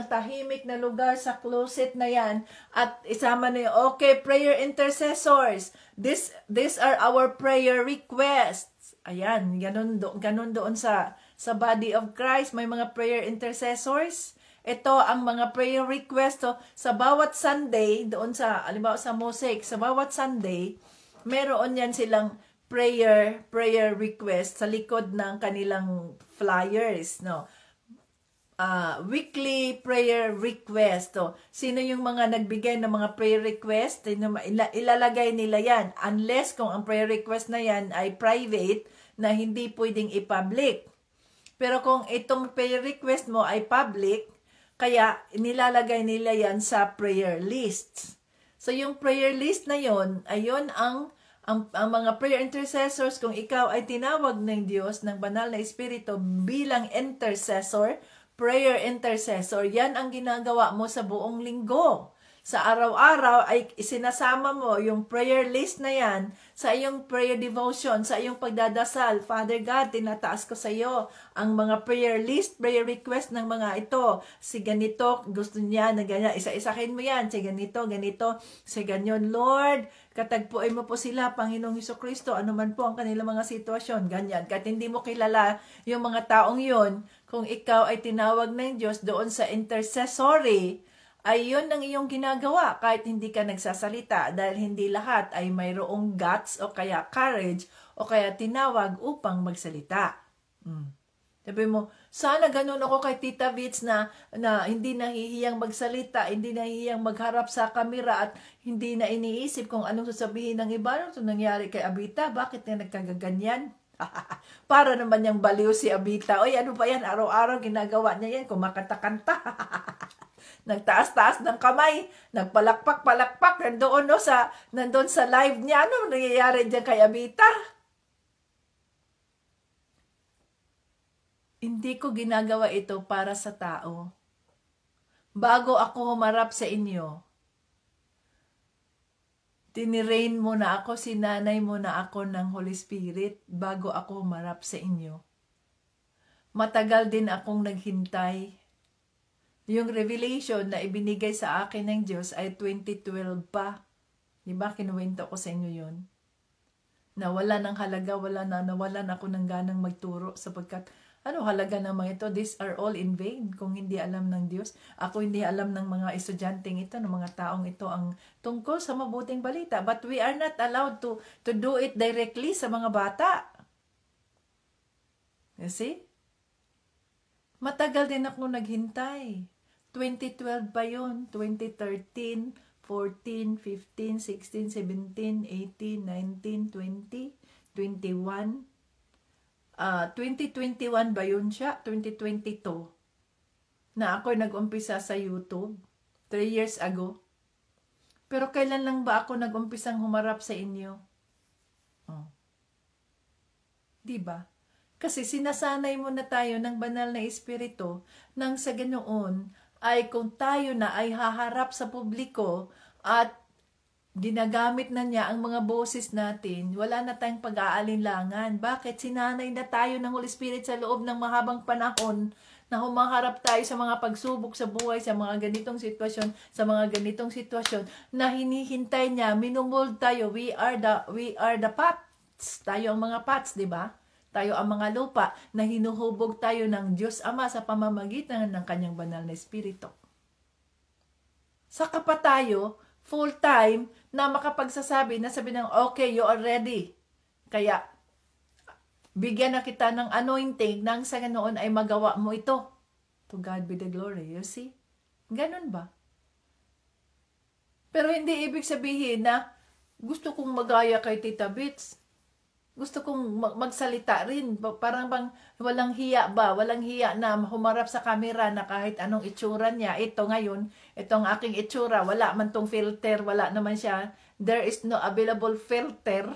tahimik na lugar sa closet na yan at isama na yung, okay, prayer intercessors. These are our prayer requests. Ayan, ganun doon sa body of Christ, may mga prayer intercessors. Ito ang mga prayer requests. So, sa bawat Sunday, doon halimbawa sa Mosaic, sa bawat Sunday, meron yan silang prayer request sa likod ng kanilang flyers, no? Weekly prayer request. Sino yung mga nagbigay ng mga prayer request? Ilalagay nila yan. Unless kung ang prayer request na yan ay private, na hindi pwedeng i-public. Pero kung itong prayer request mo ay public, Kaya nilalagay nila yan sa prayer list. So yung prayer list na yon, ayon ang mga prayer intercessors, kung ikaw ay tinawag ng Diyos, ng banal na Espiritu bilang intercessor, prayer intercessor, yan ang ginagawa mo sa buong linggo. Sa araw-araw ay isinasama mo yung prayer list na yan sa iyong prayer devotion, sa iyong pagdadasal. Father God, tinataas ko sa iyo ang mga prayer list, prayer request ng mga ito. Si ganito, gusto niya na ganyan. Isa-isahin mo yan. Si ganito, ganito, si ganyan. Lord, katagpuin mo po sila, Panginoong Hesukristo, ano man po ang kanilang mga sitwasyon. Ganyan. Kahit hindi mo kilala yung mga taong yon, kung ikaw ay tinawag ng Diyos doon sa intercessory, ay yun ang iyong ginagawa kahit hindi ka nagsasalita, dahil hindi lahat ay mayroong guts o kaya courage o kaya tinawag upang magsalita. Sabi mo, sana ganun ako kay Tita Vits na hindi nahihiyang magsalita, hindi nahihiyang magharap sa kamera at hindi na iniisip kung anong sasabihin ng iba. Ano ito nangyari kay Abita? Bakit na nagkagaganyan? Para naman yung baliw si Abita. Oy, ano ba yan? Araw-araw ginagawa niya yan, kumakanta-kanta. Nagtaas-taas ng kamay, nagpalakpak-palakpak, nandun sa live niya. Ano nangyayari dyan kay Abita? Hindi ko ginagawa ito para sa tao. Bago ako humarap sa inyo, tinirain mo na ako, sinanay mo na ako ng Holy Spirit bago ako humarap sa inyo. Matagal din akong naghintay. Yung revelation na ibinigay sa akin ng Diyos ay 2012 pa. Diba? Kinuwento ko sa inyo yun. Nawala ng halaga, nawalan ako ng ganang magturo sapagkat ano halaga ng mga ito? These are all in vain kung hindi alam ng Diyos. Ako hindi alam ng mga estudyanteng ito, ng mga taong ito ang tungkol sa mabuting balita. But we are not allowed to do it directly sa mga bata. You see? Matagal din ako naghintay. 2012 pa yun. 2013, 14, 15, 16, 17, 18, 19, 20, 21. 2021 ba yun siya? 2022. Na ako nag-umpisa sa YouTube. 3 years ago. Pero kailan lang ba ako nag-umpisang humarap sa inyo? Diba? Kasi sinasanay mo na tayo ng banal na Espiritu nang sa ganoon ay kung tayo na ay haharap sa publiko at ginagamit na niya ang mga boses natin, wala na tayong pag-aalinlangan. Bakit? Sinanay na tayo ng Holy Spirit sa loob ng mahabang panahon na humaharap tayo sa mga pagsubok sa buhay, sa mga ganitong sitwasyon, na hinihintay niya, minumuld tayo. We are the pots. Tayo ang mga pots, di ba? Tayo ang mga lupa na hinuhubog tayo ng Diyos Ama sa pamamagitan ng kanyang banal na Espiritu. Saka pa tayo full-time na makapagsasabi na sabi ng, okay, you are ready. Kaya, bigyan na kita ng anointing nang sa ganoon ay magawa mo ito. To God be the glory. You see? Ganon ba? Pero hindi ibig sabihin na gusto kong magaya kay Tita Vits. Gusto kong magsalita rin. Parang bang walang hiya ba? Walang hiya na humarap sa camera na kahit anong itsura niya. Ito ngayon, itong aking itsura. Wala man tong filter. Wala naman siya. There is no available filter.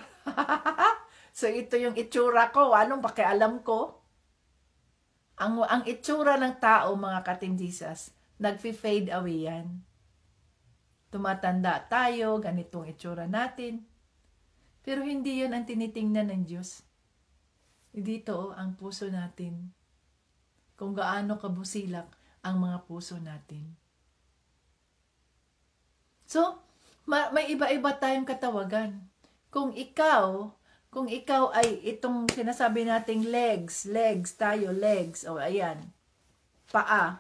So ito yung itsura ko. Anong pakialam ko? Ang itsura ng tao, mga ka-Team Jesus, nag-fade away yan. Tumatanda tayo, ganitong itsura natin. Pero hindi yun ang tinitingnan ng Diyos. Dito ang puso natin. Kung gaano kabusilak ang mga puso natin. So, may iba-iba tayong katawagan. Kung ikaw ay itong sinasabi nating legs tayo, legs. O, ayan. Paa.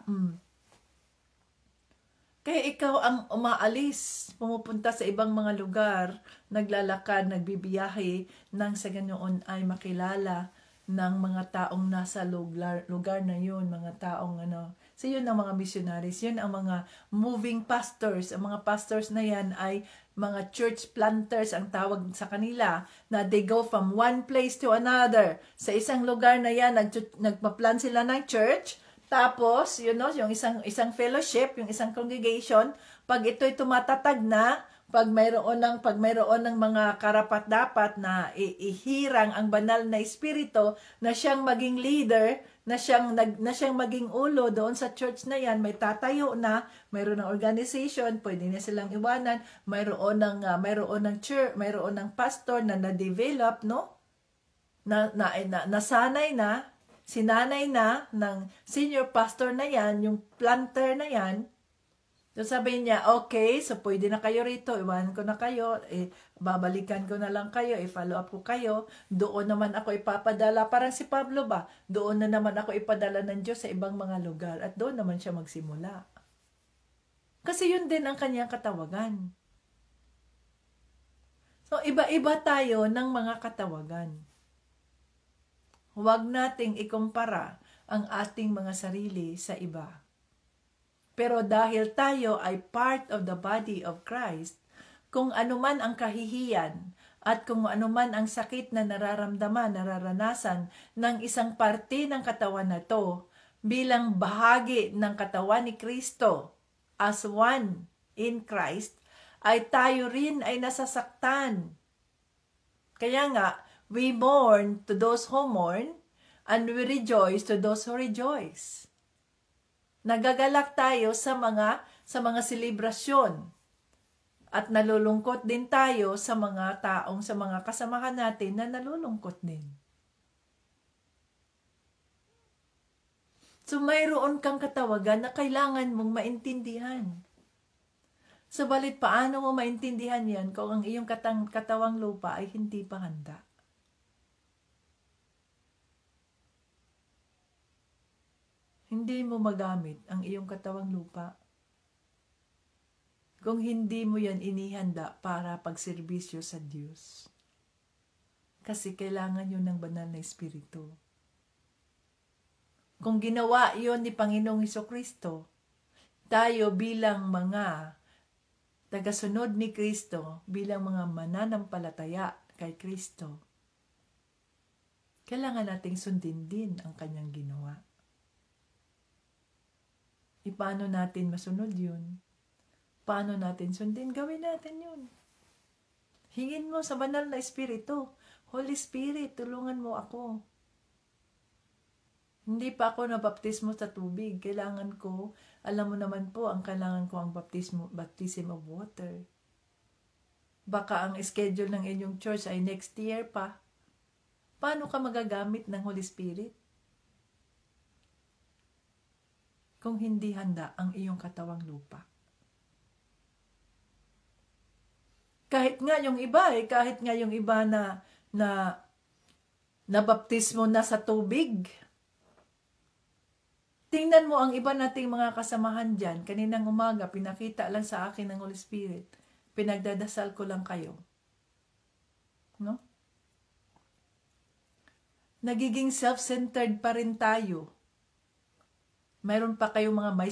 Kaya ikaw ang umaalis, pumupunta sa ibang mga lugar, naglalakad, nagbibiyahe, nang sa ganoon ay makilala ng mga taong nasa lugar na yun, mga taong So yun ang mga missionaries, yun ang mga moving pastors. Ang mga pastors na yan ay mga church planters ang tawag sa kanila, na they go from one place to another. Sa isang lugar na yan, nagpa-plant sila ng church, Tapos, yung isang fellowship, yung isang congregation, pag ito'y tumatatag na, pag mayroon ng mga karapat-dapat na ihirang ang banal na espiritu na siyang maging leader, na siyang maging ulo doon sa church na yan, may tatayo na, mayroon ng organization, pwede na silang iwanan, mayroon ng church, mayroon ng pastor na na-develop, no? Nasanay na, sinanay na ng senior pastor na yan, yung planter na yan. So sabi niya, okay, so pwede na kayo rito, iwanan ko na kayo, babalikan ko na lang kayo, i-follow up ko kayo, doon naman ako ipapadala, parang si Pablo ba, doon na naman ako ipadala ng Diyos sa ibang mga lugar, at doon naman siya magsimula. Kasi yun din ang kanyang katawagan. So iba-iba tayo ng mga katawagan. Huwag nating ikumpara ang ating mga sarili sa iba. Pero dahil tayo ay part of the body of Christ, kung anuman ang kahihiyan at kung anuman ang sakit na nararanasan ng isang parte ng katawan na to bilang bahagi ng katawan ni Kristo as one in Christ, ay tayo rin ay nasasaktan. Kaya nga, we mourn to those who mourn and we rejoice to those who rejoice. Nagagalak tayo sa mga selebrasyon at nalulungkot din tayo sa mga kasamahan natin na nalulungkot din. So mayroon kang katawagan na kailangan mong maintindihan. Subalit paano mo maintindihan yan kung ang iyong katawang lupa ay hindi pa handa? Hindi mo magamit ang iyong katawang lupa kung hindi mo yan inihanda para pagserbisyo sa Diyos. Kasi kailangan yun ng banal na espiritu. Kung ginawa yun ni Panginoong Hesukristo, tayo bilang mga tagasunod ni Kristo, bilang mga mananampalataya kay Kristo, kailangan nating sundin din ang kanyang ginawa. Paano natin masunod yun? Paano natin sundin? Gawin natin yun. Hingin mo sa banal na espiritu. Holy Spirit, tulungan mo ako. Hindi pa ako nabaptismo sa tubig. Kailangan ko, alam mo naman po, ang kailangan ko ang baptism of water. Baka ang schedule ng inyong church ay next year pa. Paano ka magagamit ng Holy Spirit? Kung hindi handa ang iyong katawang lupa. Kahit nga yung iba na nabaptismo na sa tubig. Tingnan mo ang iba nating mga kasamahan dyan. Kaninang umaga, pinakita lang sa akin ng Holy Spirit. Pinagdadasal ko lang kayo. No? Nagiging self-centered pa rin tayo. Mayroon pa kayong mga my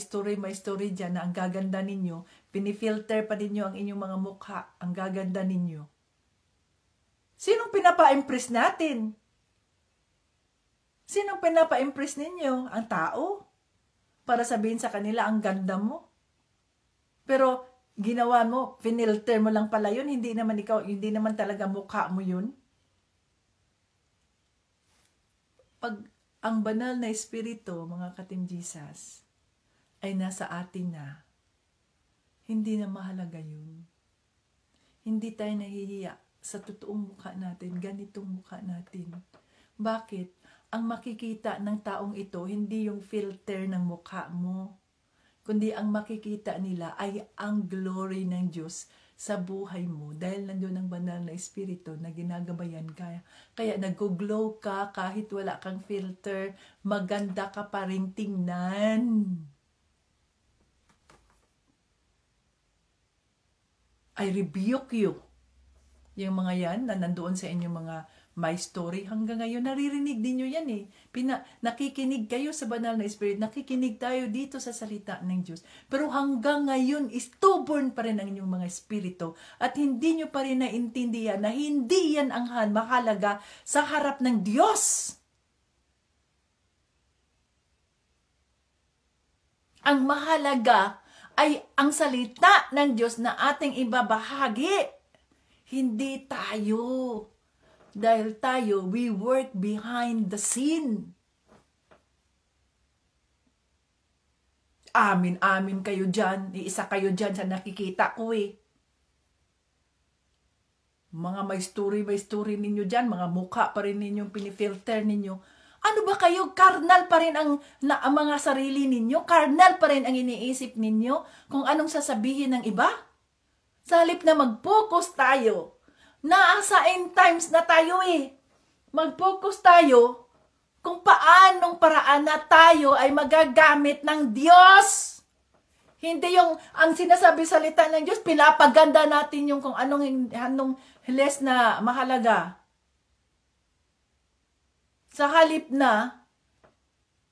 story dyan na ang gaganda ninyo. Pinifilter pa ninyo ang inyong mga mukha. Ang gaganda ninyo. Sinong pinapa-impress natin? Sinong pinapa-impress ninyo? Ang tao? Para sabihin sa kanila, ang ganda mo. Pero ginawa mo, finilter mo lang pala yun. Hindi naman talaga mukha mo yun. Pag ang banal na espiritu, mga ka-Team Jesus, ay nasa atin na, hindi na mahalaga yun. Hindi tayo nahihiya sa totoong mukha natin, ganitong mukha natin. Bakit? Ang makikita ng taong ito, hindi yung filter ng mukha mo, kundi ang makikita nila ay ang glory ng Diyos sa buhay mo dahil nandoon ang banal na espiritu na ginagabayan ka. Kaya nag-glow ka kahit wala kang filter, maganda ka pa rin tingnan. I rebuke you. Yung mga yan na nandoon sa inyong mga my story, hanggang ngayon naririnig din nyo yan eh. Nakikinig kayo sa banal na Spirit, nakikinig tayo dito sa salita ng Diyos. Pero hanggang ngayon, stubborn pa rin ang inyong mga espiritu at hindi nyo pa rin naintindihan na hindi yan ang mahalaga sa harap ng Diyos. Ang mahalaga ay ang salita ng Diyos na ating ibabahagi. Hindi tayo. Dahil tayo, we work behind the scene. Amin kayo dyan. Iisa kayo dyan sa nakikita ko eh. Mga may story ninyo dyan. Mga mukha pa rin ninyong pinifilter ninyo. Ano ba kayo? Carnal pa rin ang mga sarili ninyo? Carnal pa rin ang iniisip ninyo kung anong sasabihin ng iba? Sa halip na mag-focus tayo. Nasa end times na tayo eh. Mag-focus tayo kung paanong paraan na tayo ay magagamit ng Diyos. Hindi yung ang sinasabi salita ng Diyos, pinapaganda natin yung kung anong hiles na mahalaga. Sa halip na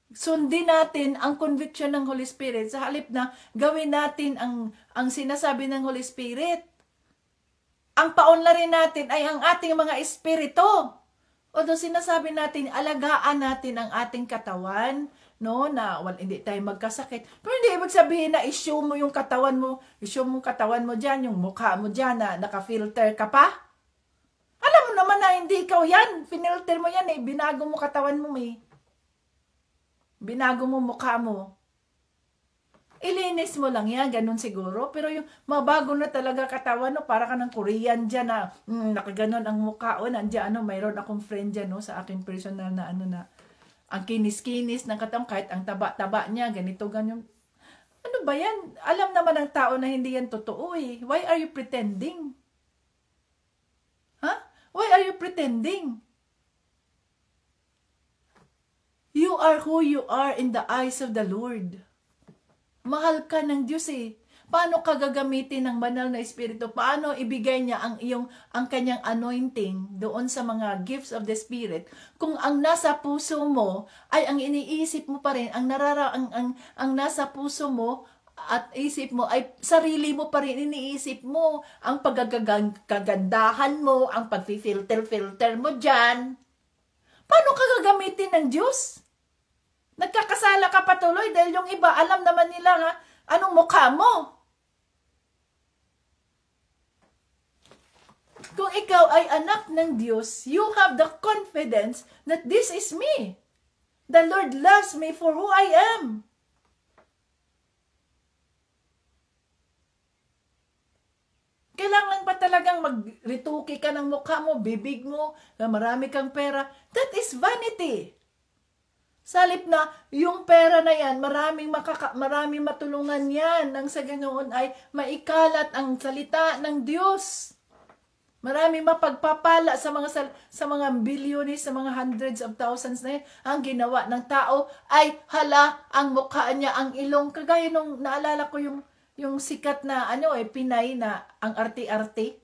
sundin natin ang conviction ng Holy Spirit, sa halip na gawin natin ang sinasabi ng Holy Spirit, ang paunlarin natin ay ang ating mga espiritu. Although sinasabi natin, alagaan natin ang ating katawan, no, na hindi tayo magkasakit. Pero hindi ibig sabihin na issue mo yung katawan mo, dyan, yung mukha mo dyan na naka-filter ka pa. Alam mo naman na hindi ikaw yan. Finilter mo yan eh. Binago mo katawan mo eh. Binago mo mukha mo. Ilinis mo lang yan, ganun siguro. Pero yung mabago na talaga katawan, no, para ka ng Korean dyan na nakaganon ang mukha. O, nandiyan, mayroon akong friend dyan, no, sa aking personal na, na ang kinis-kinis ng katawan, kahit ang taba-taba niya, ganito, ganyan. Ano ba yan? Alam naman ng tao na hindi yan totoo eh. Why are you pretending? Huh? Why are you pretending? You are who you are in the eyes of the Lord. Mahal ka ng Diyos eh. Paano ka gagamitin ng banal na espiritu? Paano ibigay niya ang kanyang anointing doon sa mga gifts of the Spirit? Kung ang nasa puso mo ay ang iniisip mo pa rin, ang nasa puso mo at isip mo ay sarili mo pa rin iniisip mo, ang pagkagandahan mo, ang pag-filter mo dyan. Paano ka gagamitin ng Diyos? Nagkakasala ka patuloy dahil yung iba, alam naman nila nga, anong mukha mo? Kung ikaw ay anak ng Diyos, you have the confidence that this is me. The Lord loves me for who I am. Kailangan ba talagang magrituki ka ng mukha mo, bibig mo, na marami kang pera? That is vanity. Salip na yung pera na yan, maraming matulungan yan nang sa ganoon ay maikalat ang salita ng Diyos. Maraming mapagpapala sa mga bilyones, sa mga hundreds of thousands na yan. Ang ginawa ng tao ay ang mukha niya, ang ilong. Kagaya nung naalala ko yung sikat na Pinay na ang arte-arte.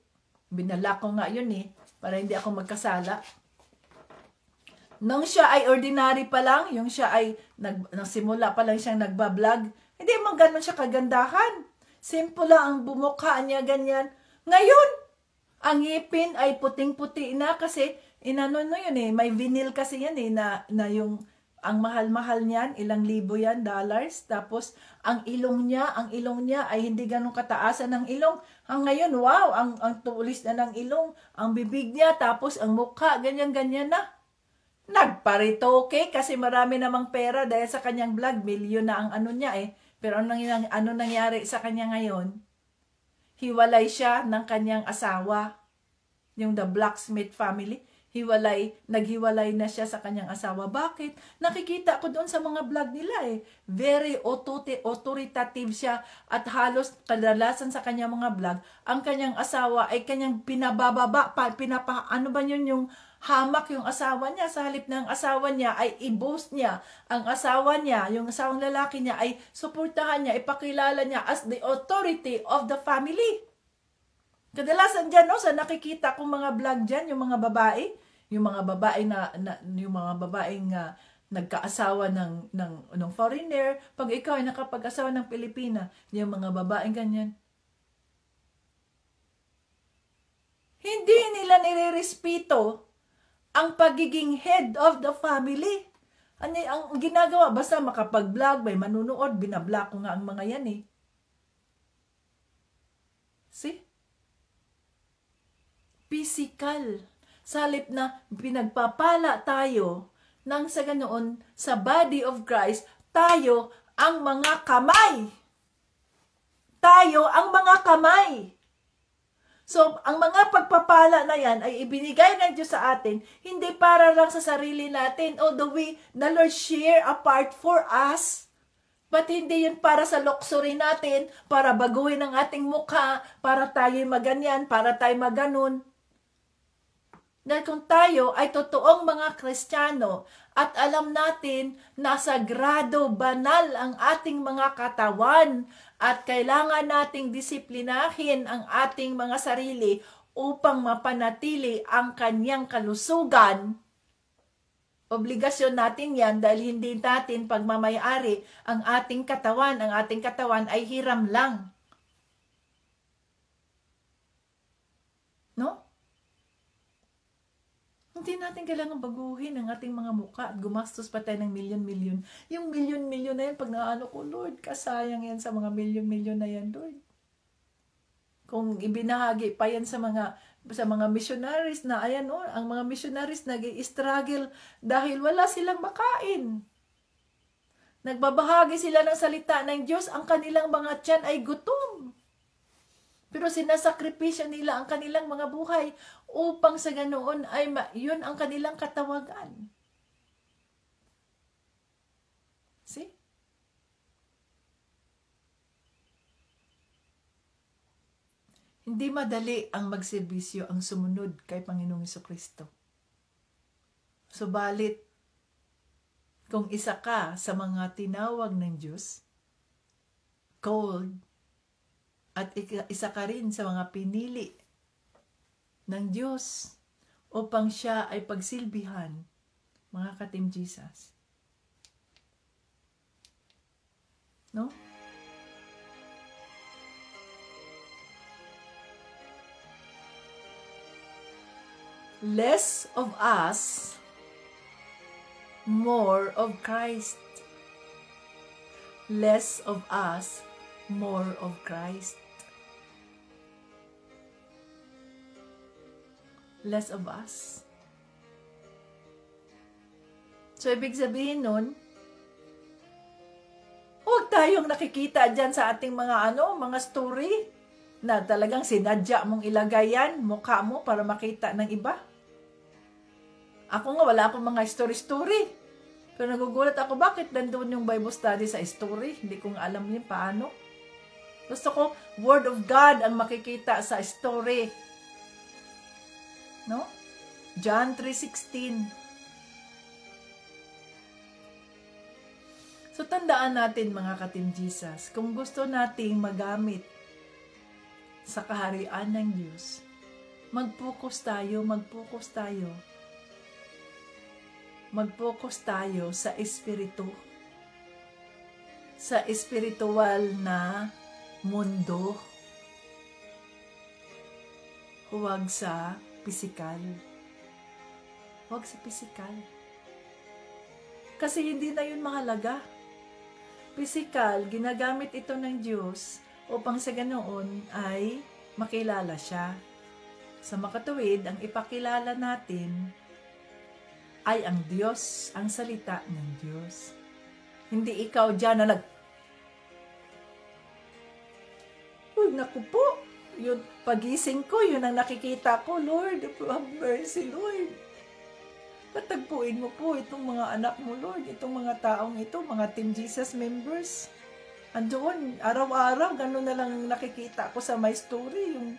Binala ko nga yun eh, para hindi ako magkasala. Nung siya ay ordinary pa lang, yung siya ay nagsimula pa lang siyang nagbablog, hindi man ganun siya kagandahan. Simple lang ang bumukha niya, ganyan. Ngayon, ang ngipin ay puting-puti na kasi yun eh, may vinyl kasi yan eh, na yung ang mahal-mahal niyan, ilang libo yan, dollars. Tapos, ang ilong niya ay hindi ganun kataasan ng ilong. Ngayon, wow, ang tulis na ng ilong, ang bibig niya, tapos ang mukha, ganyan-ganyan na. Nagparitoke kasi marami namang pera dahil sa kanyang vlog, milyon na ang niya eh. Pero ano nangyari sa kanya ngayon? Hiwalay siya ng kanyang asawa, yung the Blacksmith family. Naghiwalay na siya sa kanyang asawa. Bakit? Nakikita ko doon sa mga vlog nila eh. Very authoritative siya at halos kadalasan sa kanyang mga vlog, ang kanyang asawa ay kanyang pinabababa, yung hamak yung asawa niya, sa halip ng asawa niya ay i-boast niya. Ang asawa niya, yung asawang lalaki niya ay suportahan niya, ipakilala niya as the authority of the family. Kadalasan dyan, sa nakikita kong mga vlog dyan, yung mga babaeng nagkaasawa ng foreigner, pag ikaw ay nakapag-asawa ng Pilipina, yung mga babaeng ganyan. Hindi nila nirerespeto ang pagiging head of the family. Ano ang ginagawa? Basta makapag-vlog, may manunood, binablock ko nga ang mga yan eh. See? Physical. Salip na pinagpapala tayo nang sa ganoon, sa body of Christ, tayo ang mga kamay. Tayo ang mga kamay. So, ang mga pagpapala na yan ay ibinigay ng Diyos sa atin, hindi para lang sa sarili natin, although the Lord share a part for us, but hindi yun para sa luxury natin, para baguhin ang ating mukha, para tayo maganyan, para tayo maganon. Dahil kung tayo ay totoong mga Kristiyano at alam natin na sagrado, banal ang ating mga katawan at kailangan nating disiplinahin ang ating mga sarili upang mapanatili ang kanyang kalusugan, obligasyon natin yan dahil hindi natin pagmamayari ang ating katawan. Ang ating katawan ay hiram lang. No? Hindi natin kailangan baguhin ang ating mga mukha at gumastos pa tayo ng milyon-milyon. Yung milyon-milyon na yan, pag naano ko, Lord, kasayang yan sa mga milyon-milyon na yan, Lord. Kung ibinahagi pa yan sa mga missionaries na, ayan o, ang mga missionaries nag-i-struggle dahil wala silang makain. Nagbabahagi sila ng salita ng Diyos, ang kanilang mga tiyan ay gutom. Pero sinasakripisyo nila ang kanilang mga buhay upang sa ganoon ay yun ang kanilang katawagan. See? Hindi madali ang magserbisyo, ang sumunod kay Panginoong Jesucristo. Subalit, kung isa ka sa mga tinawag ng Diyos, called, at isa ka rin sa mga pinili ng Diyos upang siya ay pagsilbihan, mga ka-Team Jesus. No? Less of us, more of Christ. Less of us, more of Christ. Less of us. So, ibig sabihin nun, huwag tayong nakikita dyan sa ating mga mga story na talagang sinadya mong ilagay yan, mukha mo para makita ng iba. Ako nga, wala akong mga story-story. Pero nagugulat ako, bakit nandun yung Bible study sa story? Hindi ko nga alam yun paano. Gusto ko, Word of God ang makikita sa story. No? John 3:16. So, tandaan natin mga ka-Team Jesus, kung gusto nating magamit sa kaharian ng Diyos, mag-focus tayo sa espiritu, sa espiritual na mundo, huwag sa pisikal. Huwag sa pisikal. Kasi hindi na yun mahalaga. Pisikal, ginagamit ito ng Diyos upang sa ganoon ay makilala siya. Sa makatuwid, ang ipakilala natin ay ang Diyos, ang salita ng Diyos. Hindi ikaw dyan na uy, naku po, yung pagising ko, yun ang nakikita ko, Lord, have mercy, Lord. Patagpuin mo po itong mga anak mo, Lord, itong mga taong ito, mga Team Jesus members. Andoon, araw-araw, gano'n na lang nakikita ko sa my story, yung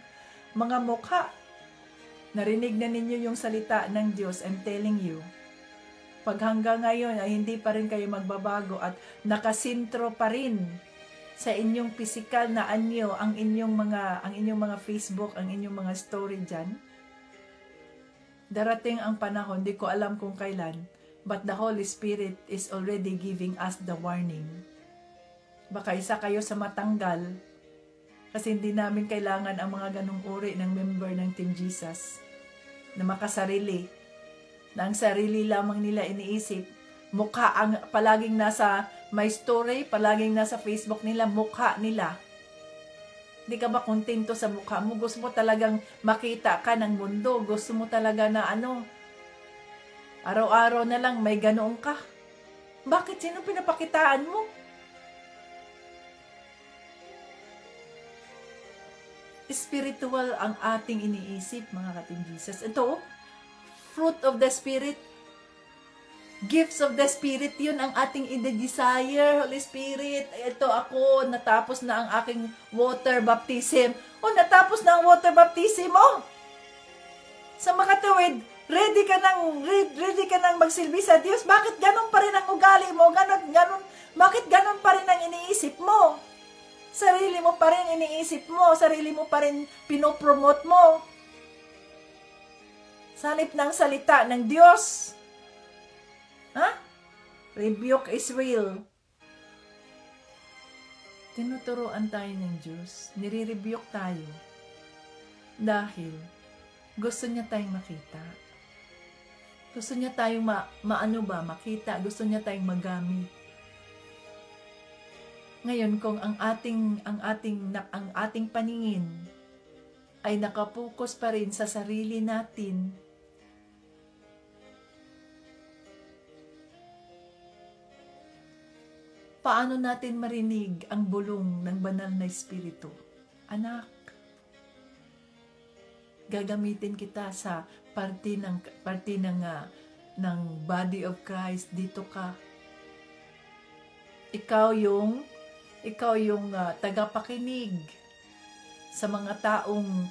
mga mukha. Narinig na ninyo yung salita ng Diyos, I'm telling you. Pag hanggang ngayon ay hindi pa rin kayo magbabago at nakasintro pa rin sa inyong physical na anyo, ang inyong mga Facebook, ang inyong mga story dyan. Darating ang panahon, di ko alam kung kailan, but the Holy Spirit is already giving us the warning. Baka isa kayo sa matanggal, kasi hindi namin kailangan ang mga ganong uri ng member ng Team Jesus na makasarili, na ang sarili lamang nila iniisip, mukha ang palaging nasa my story, palaging nasa Facebook nila, mukha nila. Hindi ka ba kontento sa mukha mo? Gusto mo talagang makita ka ng mundo. Gusto mo talaga na araw-araw na lang may ganoon ka. Bakit? Sino pinapakitaan mo? Spiritual ang ating iniisip, mga ka-Team Jesus. Ito, fruit of the Spirit, gifts of the Spirit, yun ang ating i-desire. Holy Spirit, ito ako, natapos na ang aking water baptism. Natapos na ang water baptism mo. Sa makatuwid, ready ka nang magsilbi sa Diyos. Bakit ganon pa rin ang ugali mo? Bakit ganon pa rin ang iniisip mo? Sarili mo pa rin iniisip mo, sarili mo pa rin pinopromote mo. Sanip ng salita ng Diyos. Rebuke is real. Tinuturuan tayo ng Diyos. Nire-rebuke tayo. Dahil gusto niya tayong makita. Gusto niya tayong makita. Gusto niya tayong magamit. Ngayon, kung ang ating paningin ay nakapokus pa rin sa sarili natin, paano natin marinig ang bulong ng banal na Espiritu? Anak, gagamitin kita sa parte ng body of Christ. Dito ka. Ikaw yung tagapakinig sa mga taong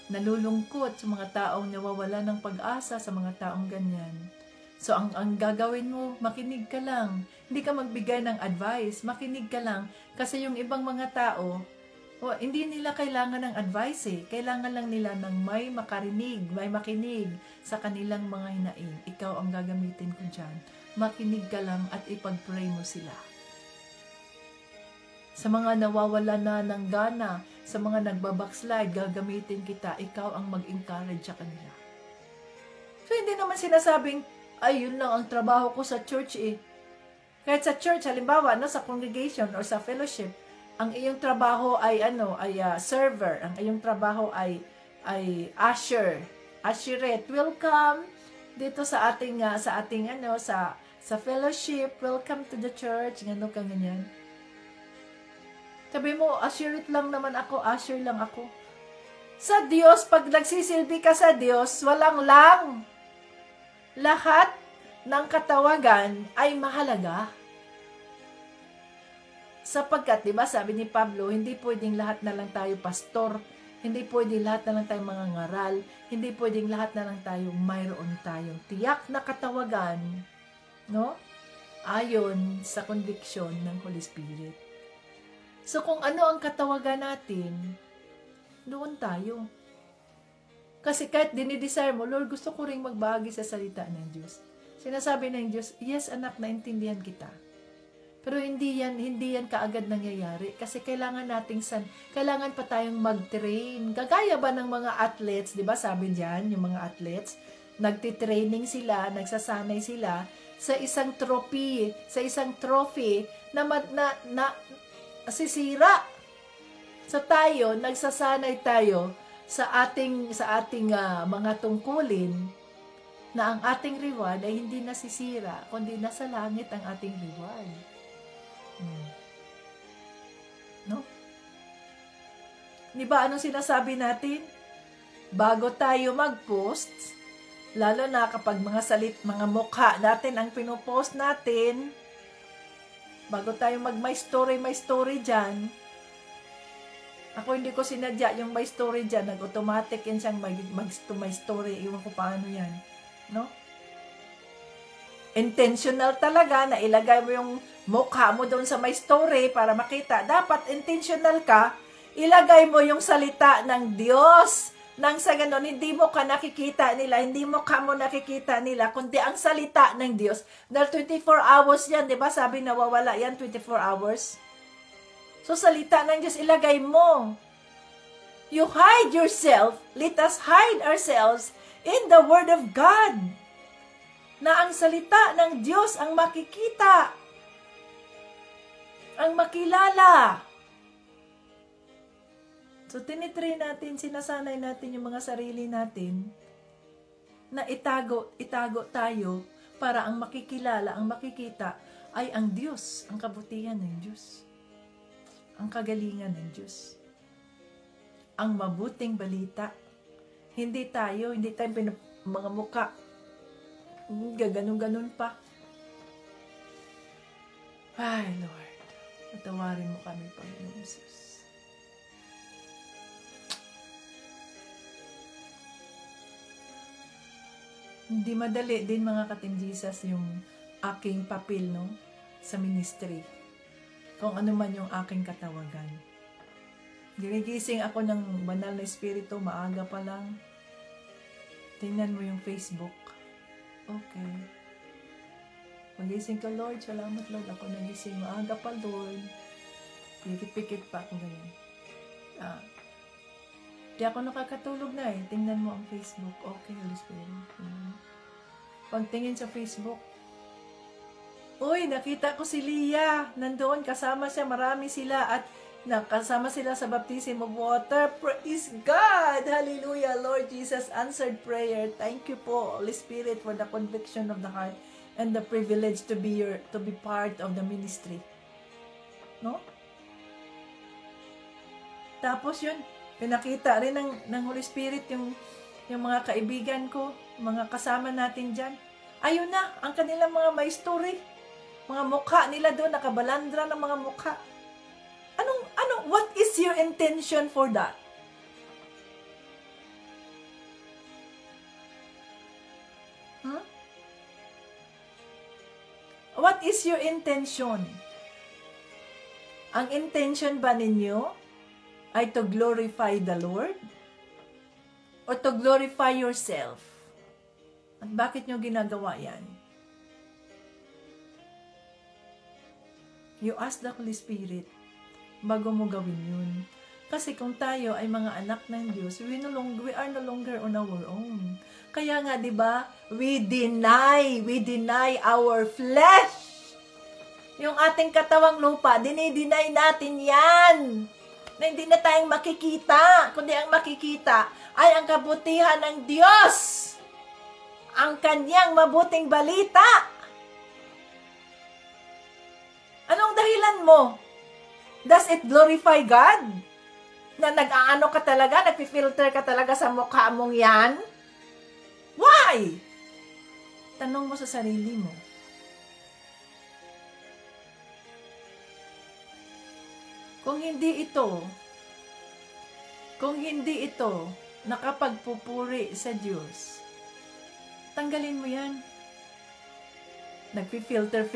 nalulungkot, sa mga taong nawawala ng pag-asa, sa mga taong ganyan. So ang gagawin mo, makinig ka lang. Hindi ka magbigay ng advice, makinig ka lang. Kasi yung ibang mga tao, hindi nila kailangan ng advice eh. Kailangan lang nila ng may makinig sa kanilang mga hinaing. Ikaw ang gagamitin ko dyan. Makinig ka lang at ipag-pray mo sila. Sa mga nawawala na ng gana, sa mga nagbabackslide, gagamitin kita. Ikaw ang mag-encourage sa kanila. So, hindi naman sinasabing, yun lang ang trabaho ko sa church eh. Kahit sa church, halimbawa, sa congregation or sa fellowship, ang iyong trabaho ay server. Ang iyong trabaho ay usherette. Welcome dito sa ating sa fellowship. Welcome to the church. Ganyan. Sabi mo, usherette lang naman ako, usher lang ako. Sa Diyos, pag nagsisilbi ka sa Diyos, walang lang. Lahat ng katawagan ay mahalaga. Sapagkat, di ba, sabi ni Pablo, hindi pwedeng lahat na lang tayo pastor, hindi pwedeng lahat na lang tayo mga ngaral, hindi pwedeng lahat na lang tayo mayroon tayong tiyak na katawagan, no? Ayon sa conviction ng Holy Spirit. So, kung ano ang katawagan natin, doon tayo. Kasi kahit dinidesire mo, Lord, gusto ko ring magbahagi sa salita ng Diyos. Sinasabi ng Diyos, yes anak, naintindihan kita. Pero hindi yan kaagad nangyayari. Kasi kailangan pa tayong mag-train. Kagaya ba ng mga athletes, di ba sabi diyan, yung mga athletes, nagtitraining sila, nagsasanay sila sa isang trophy na sisira. So tayo, nagsasanay tayo sa ating mga tungkulin na ang ating reward ay hindi nasisira, kundi nasa langit ang ating reward. No? Di ba anong sinasabi natin? Bago tayo mag-post, lalo na kapag mga mukha natin ang pinopost natin, bago tayo may story dyan, ako hindi ko sinadya yung may story dyan, nag-automatic yan siyang may story, iwan ko paano yan, no? Intentional talaga na ilagay mo yung mukha mo doon sa may story para makita. Dapat intentional ka, ilagay mo yung salita ng Diyos. Nang sa ganon, hindi mo ka nakikita nila, hindi mo ka mo nakikita nila, kundi ang salita ng Diyos. Dahil 24 hours yan, di ba? Sabi nawawala yan, 24 hours. So, salita ng Diyos, ilagay mo. You hide yourself. Let us hide ourselves in the Word of God. na ang salita ng Diyos ang makikita, ang makilala. So, tinitrain natin, sinasanay natin yung mga sarili natin na itago tayo para ang makikilala, ang makikita ay ang Diyos, ang kabutihan ng Diyos, ang kagalingan ng Diyos, ang mabuting balita. Hindi tayo mga muka, gaganon-ganon pa. Ay, Lord, patawarin mo kami, Panginoon Jesus. Hindi madali din, mga ka-Team Jesus, yung aking papel, no, sa ministry. Kung ano man yung aking katawagan. Ginigising ako ng banal na espiritu, maaga pa lang. Tingnan mo yung Facebook. Okay. Magising ka, Lord. Salamat, Lord. Ako nagising. Maaga pa, Lord. Pikit-pikit pa ako ganyan. Di ako nakakatulog na eh. Tingnan mo ang Facebook. Okay, Holy Spirit. Pagtingin sa Facebook, uy, nakita ko si Leah. Nandoon, kasama siya. Marami sila. At nakasama sila sa baptism of water. Praise God! Hallelujah! Lord Jesus, answered prayer. Thank you po, Holy Spirit, for the conviction of the heart and the privilege to be part of the ministry. No? Tapos yun, pinakita rin ng Holy Spirit yung mga kaibigan ko, mga kasama natin dyan. Ayun na, ang kanilang mga may story. Mga mukha nila doon, nakabalandra ng mga mukha. What is your intention for that? What is your intention? Ang intention ba ninyo ay to glorify the Lord? Or to glorify yourself? At bakit nyo ginagawa yan? You ask the Holy Spirit bago mo gawin yun. Kasi kung tayo ay mga anak ng Diyos, we are no longer on our own. Kaya nga, di ba, we deny our flesh. Yung ating katawang lupa, dinideny natin yan. Na hindi na tayong makikita. Kundi ang makikita ay ang kabutihan ng Diyos. Ang kanyang mabuting balita. Anong dahilan mo? Does it glorify God? Na nag-aano ka talaga, nagpi-filter ka talaga sa mukha mong yan? Why? Tanong mo sa sarili mo. Kung hindi ito nakapagpupuri sa Diyos, tanggalin mo yan. Nagpi-filter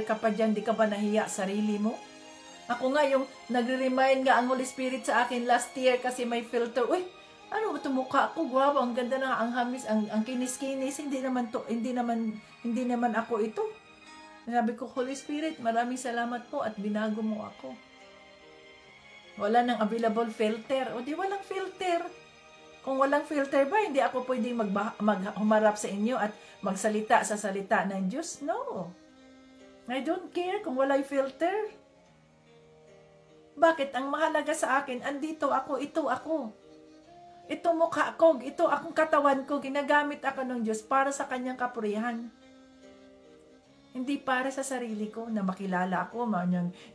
ka pa dyan, di ka ba nahiya sarili mo? Ako nga yung nagre-remind nga ang Holy Spirit sa akin last year kasi may filter. Uy, ano ba 'tong mukha ko? Guwapo, ang ganda na, ang hamis, ang kinis-kinis. Hindi naman ako ito. Sabi ko, Holy Spirit, maraming salamat po at binago mo ako. Wala nang available filter. O di walang filter. Kung walang filter ba, hindi ako pwedeng humarap sa inyo at magsalita sa salita ng Diyos? No. I don't care kung wala'y filter. Bakit? Ang mahalaga sa akin, andito ako, ito ako. Ito mukha ko, ito akong katawan ko, ginagamit ako ng Diyos para sa kanyang kapurihan. Hindi para sa sarili ko na makilala ako,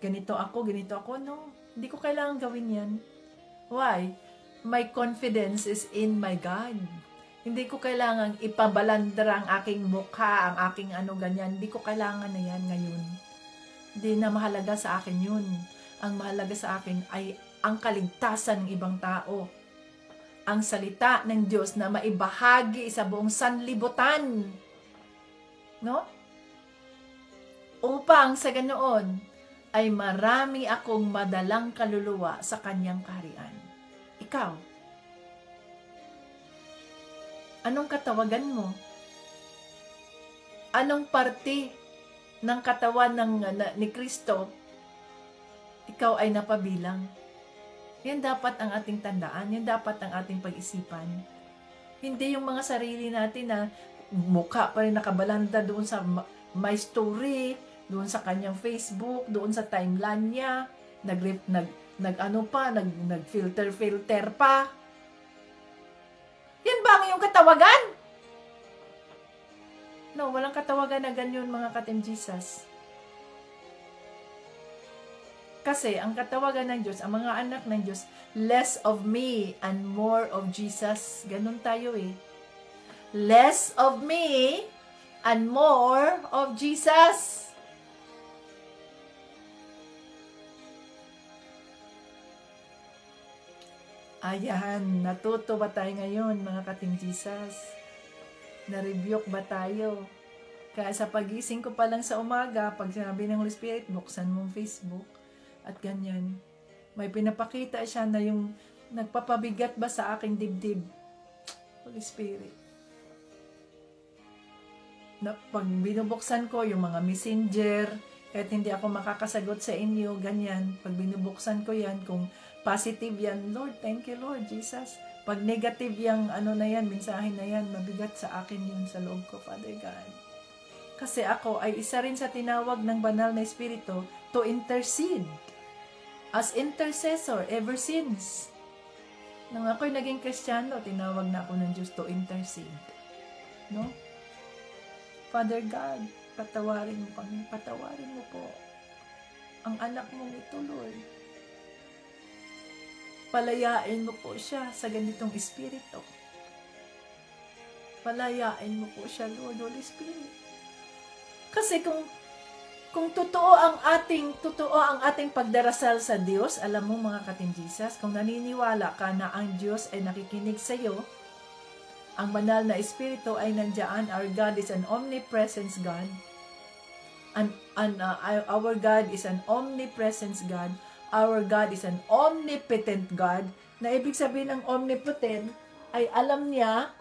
ganito ako, no. Hindi ko kailangan gawin yan. Why? My confidence is in my God. Hindi ko kailangan ipabalandra ang aking mukha, ang aking ganyan. Hindi ko kailangan na yan ngayon. Hindi na mahalaga sa akin yun. Ang mahalaga sa akin ay ang kaligtasan ng ibang tao. Ang salita ng Diyos na maibahagi sa buong sanlibutan. No? Upang sa ganoon ay marami akong madalang kaluluwa sa kanyang kaharian. Ikaw, anong katawagan mo? Anong parte ng katawan ni Kristo ikaw ay napabilang? Yan dapat ang ating tandaan. Yan dapat ang ating pag-isipan. Hindi yung mga sarili natin na mukha pa rin nakabalanda doon sa my story, doon sa kanyang Facebook, doon sa timeline niya, nag-filter pa. Yan ba ang iyong katawagan? No, walang katawagan na ganyan, mga ka-Team Jesus. Kasi ang katawagan ng Diyos, ang mga anak ng Diyos, less of me and more of Jesus. Ganun tayo eh. Less of me and more of Jesus. Ayan, natuto ba tayo ngayon, mga ka-Team Jesus? Na-rebuke ba tayo? Kaya sa pagising ko pa lang sa umaga, pag sinabi ng Holy Spirit, buksan mong Facebook. At ganyan, may pinapakita siya na yung nagpapabigat ba sa aking dibdib. Holy Spirit. Na, pag binubuksan ko yung mga messenger, kahit hindi ako makakasagot sa inyo, ganyan. Pag binubuksan ko yan, kung positive yan, Lord, thank you Lord Jesus. Pag negative yung mensahe na yan, mabigat sa akin yun sa loob ko, Father God. Kasi ako ay isa rin sa tinawag ng banal na Espiritu to intercede. As intercessor, ever since. Nang ako'y naging Kristiyano, tinawag na ako ng Diyos to intercede. No? Father God, patawarin mo kami. Patawarin mo po ang anak mong ito, Lord. Palayain mo po siya sa ganitong espiritu. Palayain mo po siya, Lord, Holy Spirit. Kasi kung totoo ang ating pagdarasal sa Diyos, alam mo mga ka-Team Jesus, kung naniniwala ka na ang Diyos ay nakikinig sa iyo, ang banal na Espiritu ay nandiyan, our God is an omnipresence God, our God is an omnipresence God, our God is an omnipotent God, na ibig sabihin ng omnipotent ay alam niya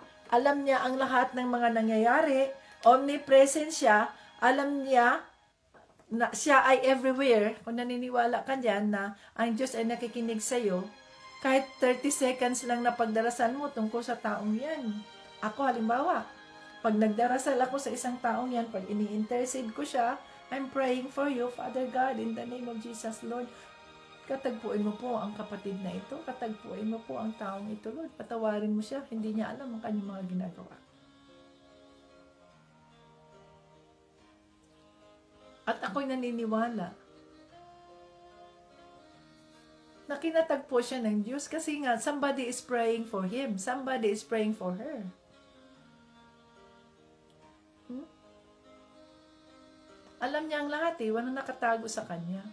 ang lahat ng mga nangyayari, omnipresent siya, alam niya na siya ay everywhere. Kung naniniwala ka dyan na ang Diyos ay nakikinig sa iyo, kahit 30 seconds lang na pagdarasal mo tungkol sa taong yan. Ako halimbawa, pag nagdarasal ako sa isang taong yan, pag ini-intercede ko siya, I'm praying for you, Father God, in the name of Jesus, Lord. Katagpuin mo po ang kapatid na ito, katagpuin mo po ang taong ito, Lord. Patawarin mo siya, hindi niya alam ang kanyang mga ginagawa. At ako'y naniniwala na kinatagpo siya ng Diyos kasi nga somebody is praying for him, somebody is praying for her. Alam niya ang lahat walang nakatago sa kanya.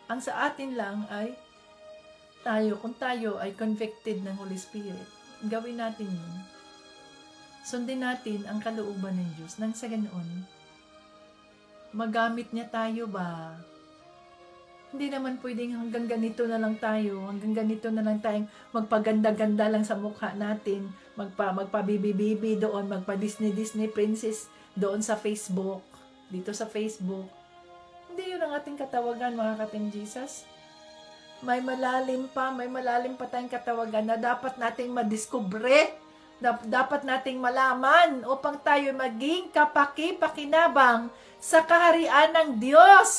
Ang sa atin lang ay kung tayo ay convicted ng Holy Spirit, gawin natin yun. Sundin natin ang kalooban ng Diyos nang sa ganoon, magamit niya tayo ba? Hindi naman pwedeng hanggang ganito na lang tayo, hanggang ganito na lang tayong magpaganda-ganda lang sa mukha natin, magpa-bibi-bibi doon, magpa-Disney princess doon sa Facebook, dito sa Facebook. Hindi yun ang ating katawagan, mga ka-Team Jesus. May malalim pa tayong katawagan na dapat nating madiskubre, dapat nating malaman upang tayo maging kapaki-pakinabang sa kaharian ng Diyos.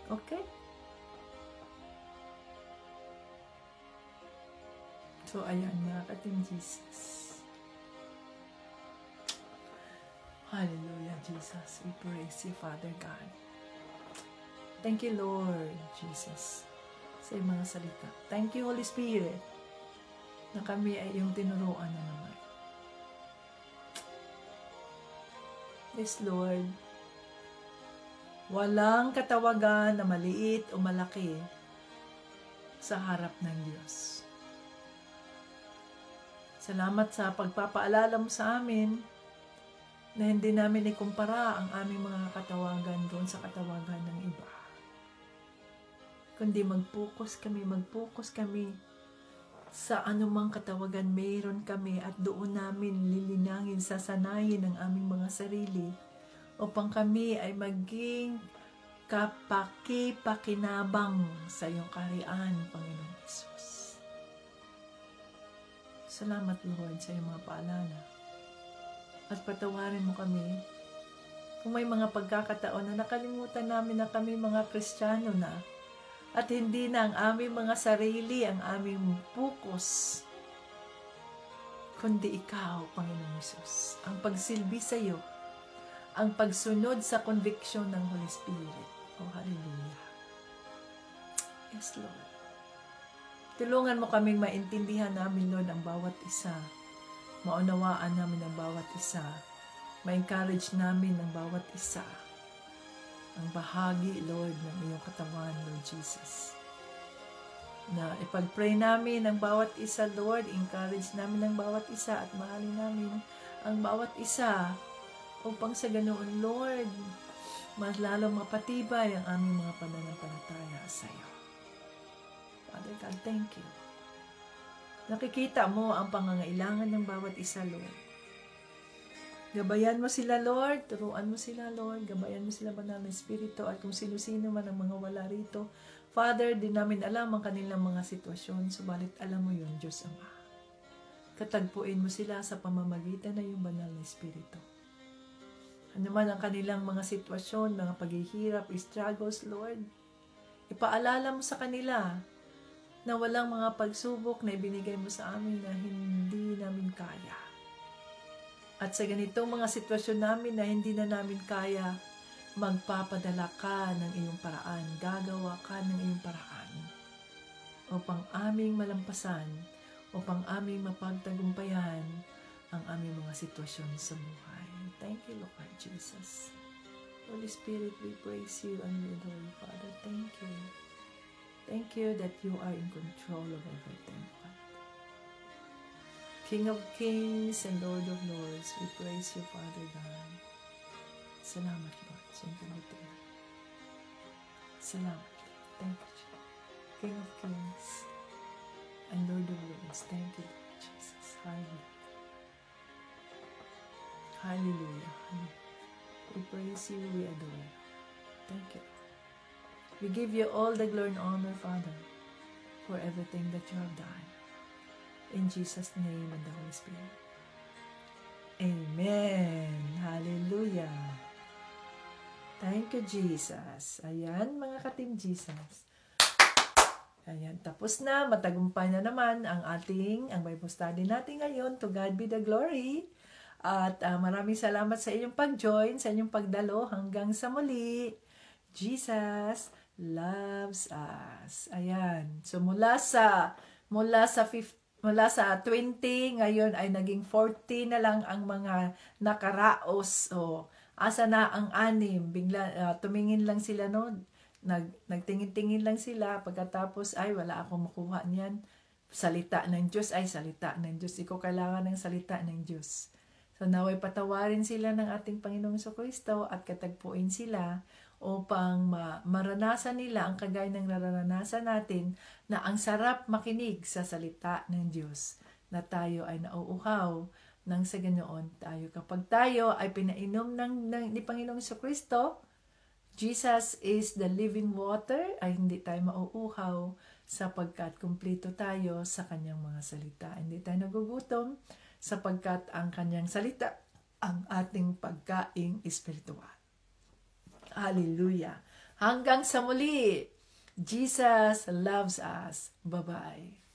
Okay? So, ayan, mga ka-Team Jesus. Hallelujah, Jesus. We praise you, Father God. Thank you, Lord Jesus, sa mga salita. Thank you, Holy Spirit, na kami ay iyong tinuruan na naman. Yes, Lord. Walang katawagan na maliit o malaki sa harap ng Diyos. Salamat sa pagpapaalala mo sa amin na hindi namin ikumpara ang aming mga katawagan doon sa katawagan ng iba. Kundi mag-focus kami sa anumang katawagan mayroon kami at doon namin lilinangin, sasanayin ang aming mga sarili upang kami ay maging kapakipakinabang sa iyong kaharian, Panginoong Jesus. Salamat, Lord, sa iyong mga paalala. At patawarin mo kami kung may mga pagkakataon na nakalimutan namin na kami mga Kristiyano na at hindi na ang aming mga sarili, ang aming focus, kundi ikaw, Panginoong Jesus. Ang pagsilbi sa iyo, ang pagsunod sa conviction ng Holy Spirit. Oh, hallelujah. Yes, Lord. Tulungan mo kaming maintindihan namin, Lord, ang bawat isa. Maunawaan namin ang bawat isa. Ma-encourage namin ang bawat isa. Ang bahagi, Lord, ng iyong katawan, Lord Jesus. Na ipag-pray namin ang bawat isa, Lord. Encourage namin ang bawat isa at mahalin namin ang bawat isa upang sa ganoon, Lord, mas lalong mapatibay ang aming mga pananampalataya sa iyo. Father God, thank you. Nakikita mo ang pangangailangan ng bawat isa, Lord. Gabayan mo sila, Lord. Turuan mo sila, Lord. Gabayan mo sila, Banal na Espiritu. At kung sino-sino man ang mga wala rito, Father, di namin alam ang kanilang mga sitwasyon, subalit alam mo yun, Diyos Ama. Katagpuin mo sila sa pamamagitan na yung Banal na Espiritu. Ano man ang kanilang mga sitwasyon, mga paghihirap, struggles, Lord, ipaalala mo sa kanila na walang mga pagsubok na ibinigay mo sa amin na hindi namin kaya. At sa ganitong mga sitwasyon namin na hindi na namin kaya, magpapadala ka ng iyong paraan, gagawa ka ng iyong paraan upang aming malampasan, upang aming mapagtagumpayan ang aming mga sitwasyon sa buhay. Thank you, Lord Jesus. Holy Spirit, we praise you and we adore you, Father. Thank you. Thank you that you are in control of everything, God. King of kings and Lord of lords, we praise you, Father God. Salamat, Lord. Salamat. Thank you, Jesus. King of kings and Lord of lords. Thank you, Lord Jesus. Hallelujah. Hallelujah. We praise you, we adore you. Thank you. We give you all the glory and honor, Father, for everything that you have done. In Jesus' name and the Holy Spirit. Amen. Hallelujah. Thank you, Jesus. Ayan, mga ka-Team Jesus. Ayan, tapos na. Matagumpay na naman ang Bible study natin ngayon. To God be the glory. At maraming salamat sa inyong pag-join, sa inyong pagdalo hanggang sa muli. Jesus loves us. Ayan. So mula sa 20 ngayon ay naging 40 na lang ang mga nakaraos. O asa na ang 6? Bigla tumingin lang sila nagtingin-tingin lang sila pagkatapos ay wala akong makuha niyan. Salita ng Diyos ay salita ng Diyos. Ikaw kailangan ng salita ng Diyos. So naway patawarin sila ng ating Panginoong Jesucristo at katagpuin sila upang maranasan nila ang kagaya ng naranasan natin na ang sarap makinig sa salita ng Diyos na tayo ay nauuhaw nang sa ganoon tayo. Kapag tayo ay pinainom ni Panginoong Jesucristo, Jesus is the living water, ay hindi tayo mauuhaw sapagkat kumpleto tayo sa kanyang mga salita. Hindi tayo nagugutom sapagkat ang kanyang salita ang ating pagkaing espiritual. Hallelujah. Hanggang sa muli. Jesus loves us. Bye-bye.